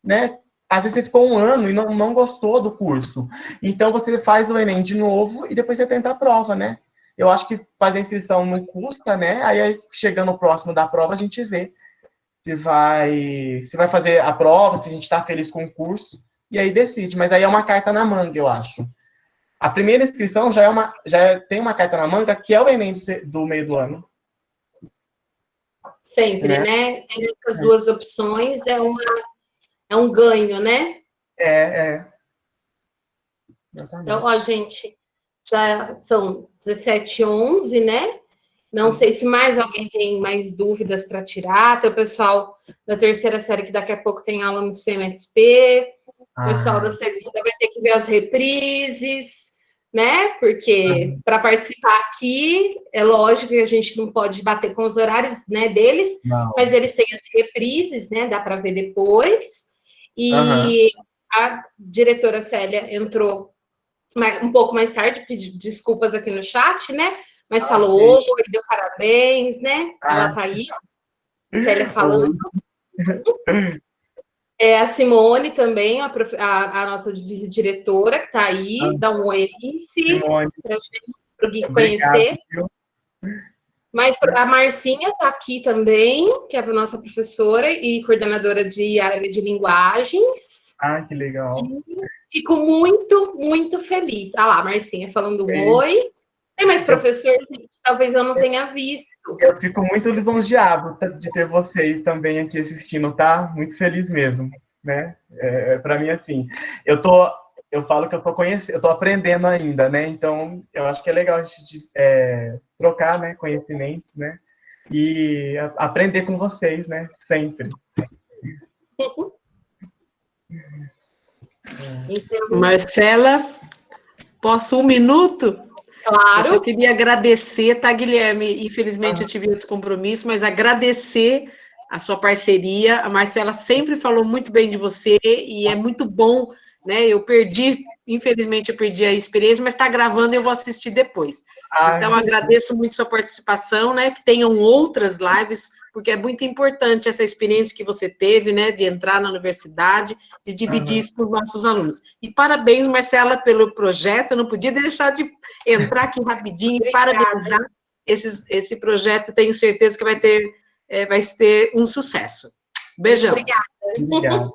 S2: né? Às vezes você ficou um ano e não gostou do curso. Então você faz o Enem de novo e depois você tenta a prova, né? Eu acho que fazer a inscrição não custa, né? Aí chegando próximo da prova, a gente vê se vai fazer a prova, se a gente está feliz com o curso, e aí decide. Mas aí é uma carta na manga, eu acho. A primeira inscrição tem uma carta na manga, que é o Enem do meio do ano.
S1: Sempre, né? Ter essas duas opções é um ganho, né? Então, ó, gente, já são 17h11, né? Não sei se mais alguém tem mais dúvidas para tirar. Tem o pessoal da terceira série que daqui a pouco tem aula no CMSP. O pessoal da segunda vai ter que ver as reprises, né? Porque para participar aqui, é lógico que a gente não pode bater com os horários, né, deles, mas eles têm as reprises, né? Dá para ver depois. E a diretora Célia entrou um pouco mais tarde, pediu desculpas aqui no chat, né? Mas falou oi, deu parabéns, né? Ela tá aí, ó, Célia falando. A Simone também, a nossa vice-diretora, que tá aí, dá um oi aí, para o Gui conhecer. Mas a Marcinha tá aqui também, que é a nossa professora e coordenadora de área de linguagens.
S2: Que legal.
S1: E fico muito, muito feliz. Lá, a Marcinha falando oi. Tem mais professor, gente? Talvez eu não tenha visto.
S2: Eu fico muito lisonjeado de ter vocês também aqui assistindo, tá? Muito feliz mesmo, né? Para mim, assim, eu falo que eu tô aprendendo ainda, né? Então, eu acho que é legal a gente trocar, né, conhecimentos, né? E aprender com vocês, né? Sempre.
S3: Então... Marcela, posso 1 minuto?
S1: Claro.
S3: Eu só queria agradecer, tá, Guilherme? Infelizmente eu tive outro compromisso, mas agradecer a sua parceria. A Marcela sempre falou muito bem de você e é muito bom, né? Infelizmente eu perdi a experiência, mas está gravando e eu vou assistir depois. Então, agradeço muito sua participação, né? Que tenham outras lives, porque é muito importante essa experiência que você teve, né? De entrar na universidade, de dividir isso com os nossos alunos. E parabéns, Marcela, pelo projeto. Eu não podia deixar de entrar aqui rapidinho e parabenizar esse projeto. Tenho certeza que vai ter um sucesso. Beijão.
S1: Obrigada.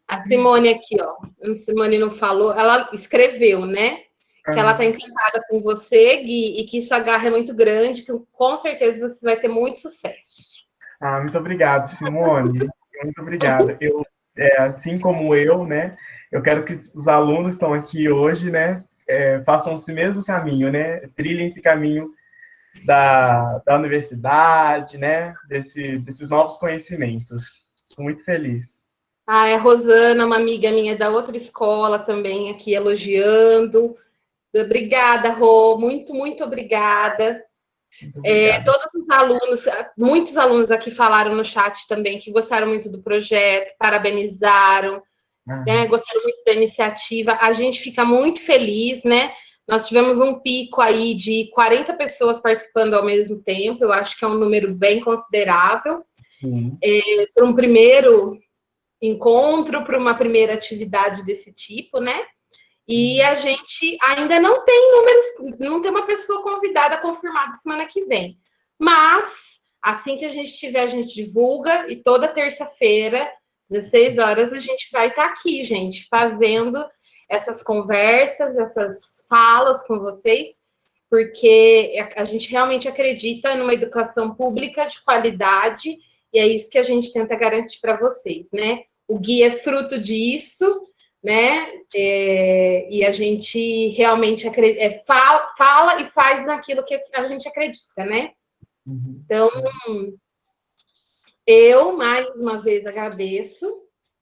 S1: A Simone aqui, ó. A Simone não falou, ela escreveu, né? Que ela está encantada com você, Gui, e que sua garra é muito grande, que com certeza você vai ter muito sucesso.
S2: Muito obrigado, Simone. Muito obrigado. Assim como eu, né? Eu quero que os alunos que estão aqui hoje, né? Façam esse mesmo caminho, né? Trilhem esse caminho da universidade, né? Desses novos conhecimentos. Estou muito feliz.
S1: A Rosana, uma amiga minha da outra escola também, aqui elogiando. Obrigada, Rô, muito, muito obrigada. Todos os alunos, muitos alunos aqui falaram no chat também que gostaram muito do projeto, parabenizaram, né, gostaram muito da iniciativa. A gente fica muito feliz, né? Nós tivemos um pico aí de 40 pessoas participando ao mesmo tempo, eu acho que é um número bem considerável. Para um primeiro encontro, para uma primeira atividade desse tipo, né? E a gente ainda não tem números, não tem uma pessoa convidada confirmada semana que vem. Mas, assim que a gente tiver, a gente divulga, e toda terça-feira, 16 horas, a gente vai estar aqui, gente, fazendo essas conversas, essas falas com vocês, porque a gente realmente acredita numa educação pública de qualidade, e é isso que a gente tenta garantir para vocês, né? o Gui é fruto disso, né? E a gente realmente fala e faz naquilo que a gente acredita, né? Então, eu mais uma vez agradeço,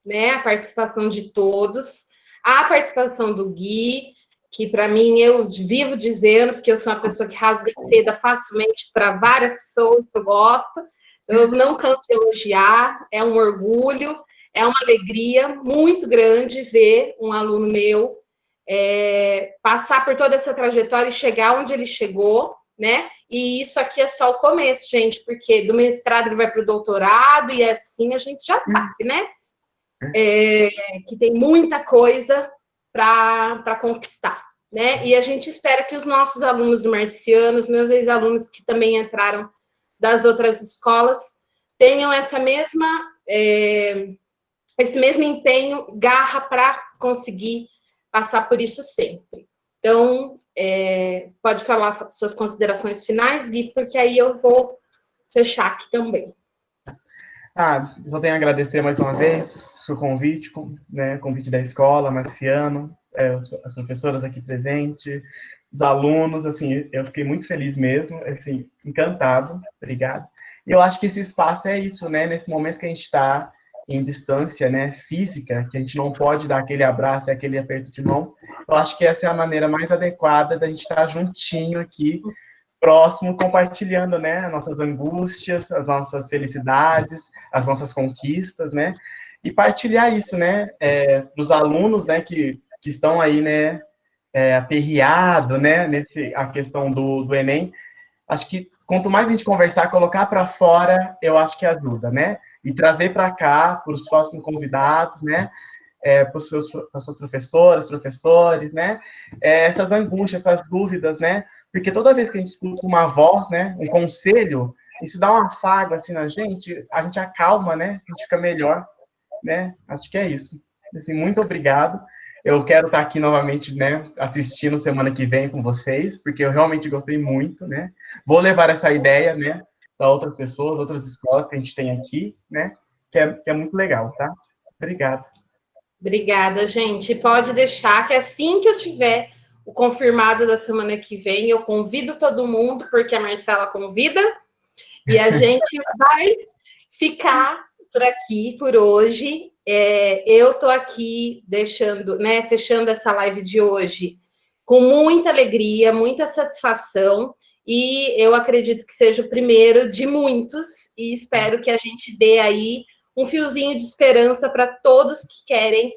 S1: né, a participação de todos, a participação do Gui, que para mim eu vivo dizendo, porque eu sou uma pessoa que rasga seda facilmente para várias pessoas que eu gosto, eu não canso de elogiar, é um orgulho, é uma alegria muito grande ver um aluno meu passar por toda essa trajetória e chegar onde ele chegou, né? E isso aqui é só o começo, gente, porque do mestrado ele vai para o doutorado e assim a gente já sabe, né? Que tem muita coisa para conquistar, né? E a gente espera que os nossos alunos do Marciano, os meus ex-alunos que também entraram das outras escolas, tenham esse mesmo empenho, garra para conseguir passar por isso sempre. Então, pode falar suas considerações finais, Gui, porque aí eu vou fechar aqui também.
S2: Só tenho a agradecer mais uma vez o seu convite, né, convite da escola, Marciano, as professoras aqui presentes, os alunos, assim, eu fiquei muito feliz mesmo, assim, encantado, obrigado. E eu acho que esse espaço é isso, né, nesse momento que a gente está em distância, né, física, que a gente não pode dar aquele abraço, aquele aperto de mão, eu acho que essa é a maneira mais adequada da gente estar juntinho aqui, próximo, compartilhando, né, as nossas angústias, as nossas felicidades, as nossas conquistas, né, e partilhar isso, né, dos alunos, né, que estão aí, né, aperreado, né, a questão do Enem. Acho que quanto mais a gente conversar, colocar para fora, eu acho que ajuda, né, e trazer para cá, para os próximos convidados, né, para as suas professoras, professores, né, essas angústias, essas dúvidas, né, porque toda vez que a gente escuta uma voz, né, um conselho, isso dá um afago, assim, na gente, a gente acalma, né, a gente fica melhor, né, acho que é isso. Assim, muito obrigado. Eu quero estar aqui novamente, né, assistindo semana que vem com vocês, porque eu realmente gostei muito, né, vou levar essa ideia, né, para outras pessoas, outras escolas que a gente tem aqui, né, que é muito legal, tá? Obrigado.
S1: Obrigada, gente. Pode deixar que assim que eu tiver o confirmado da semana que vem, eu convido todo mundo, porque a Marcela convida, e a gente vai ficar por aqui por hoje. Eu estou aqui fechando essa live de hoje com muita alegria, muita satisfação, e eu acredito que seja o primeiro de muitos, e espero que a gente dê aí um fiozinho de esperança para todos que querem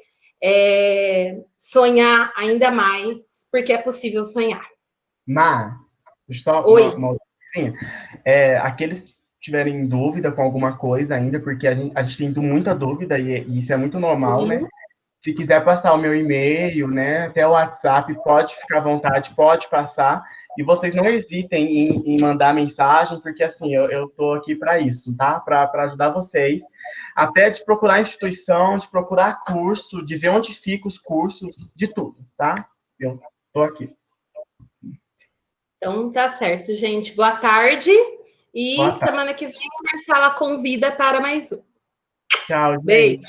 S1: sonhar ainda mais, porque é possível sonhar.
S2: Só
S1: Oi.
S2: uma coisinha. Aqueles que tiverem dúvida com alguma coisa ainda, porque a gente tem muita dúvida e isso é muito normal, né? Se quiser passar o meu e-mail, né, até o WhatsApp, pode ficar à vontade, pode passar. E vocês não hesitem em mandar mensagem, porque assim, eu tô aqui para isso, tá? Para ajudar vocês. Até de procurar instituição, de procurar curso, de ver onde ficam os cursos, de tudo, tá? Eu tô aqui.
S1: Então, tá certo, gente. Boa tarde. E
S2: Boa tarde.
S1: semana que vem a Marcela convida para mais um.
S2: Tchau, gente.
S1: Beijo.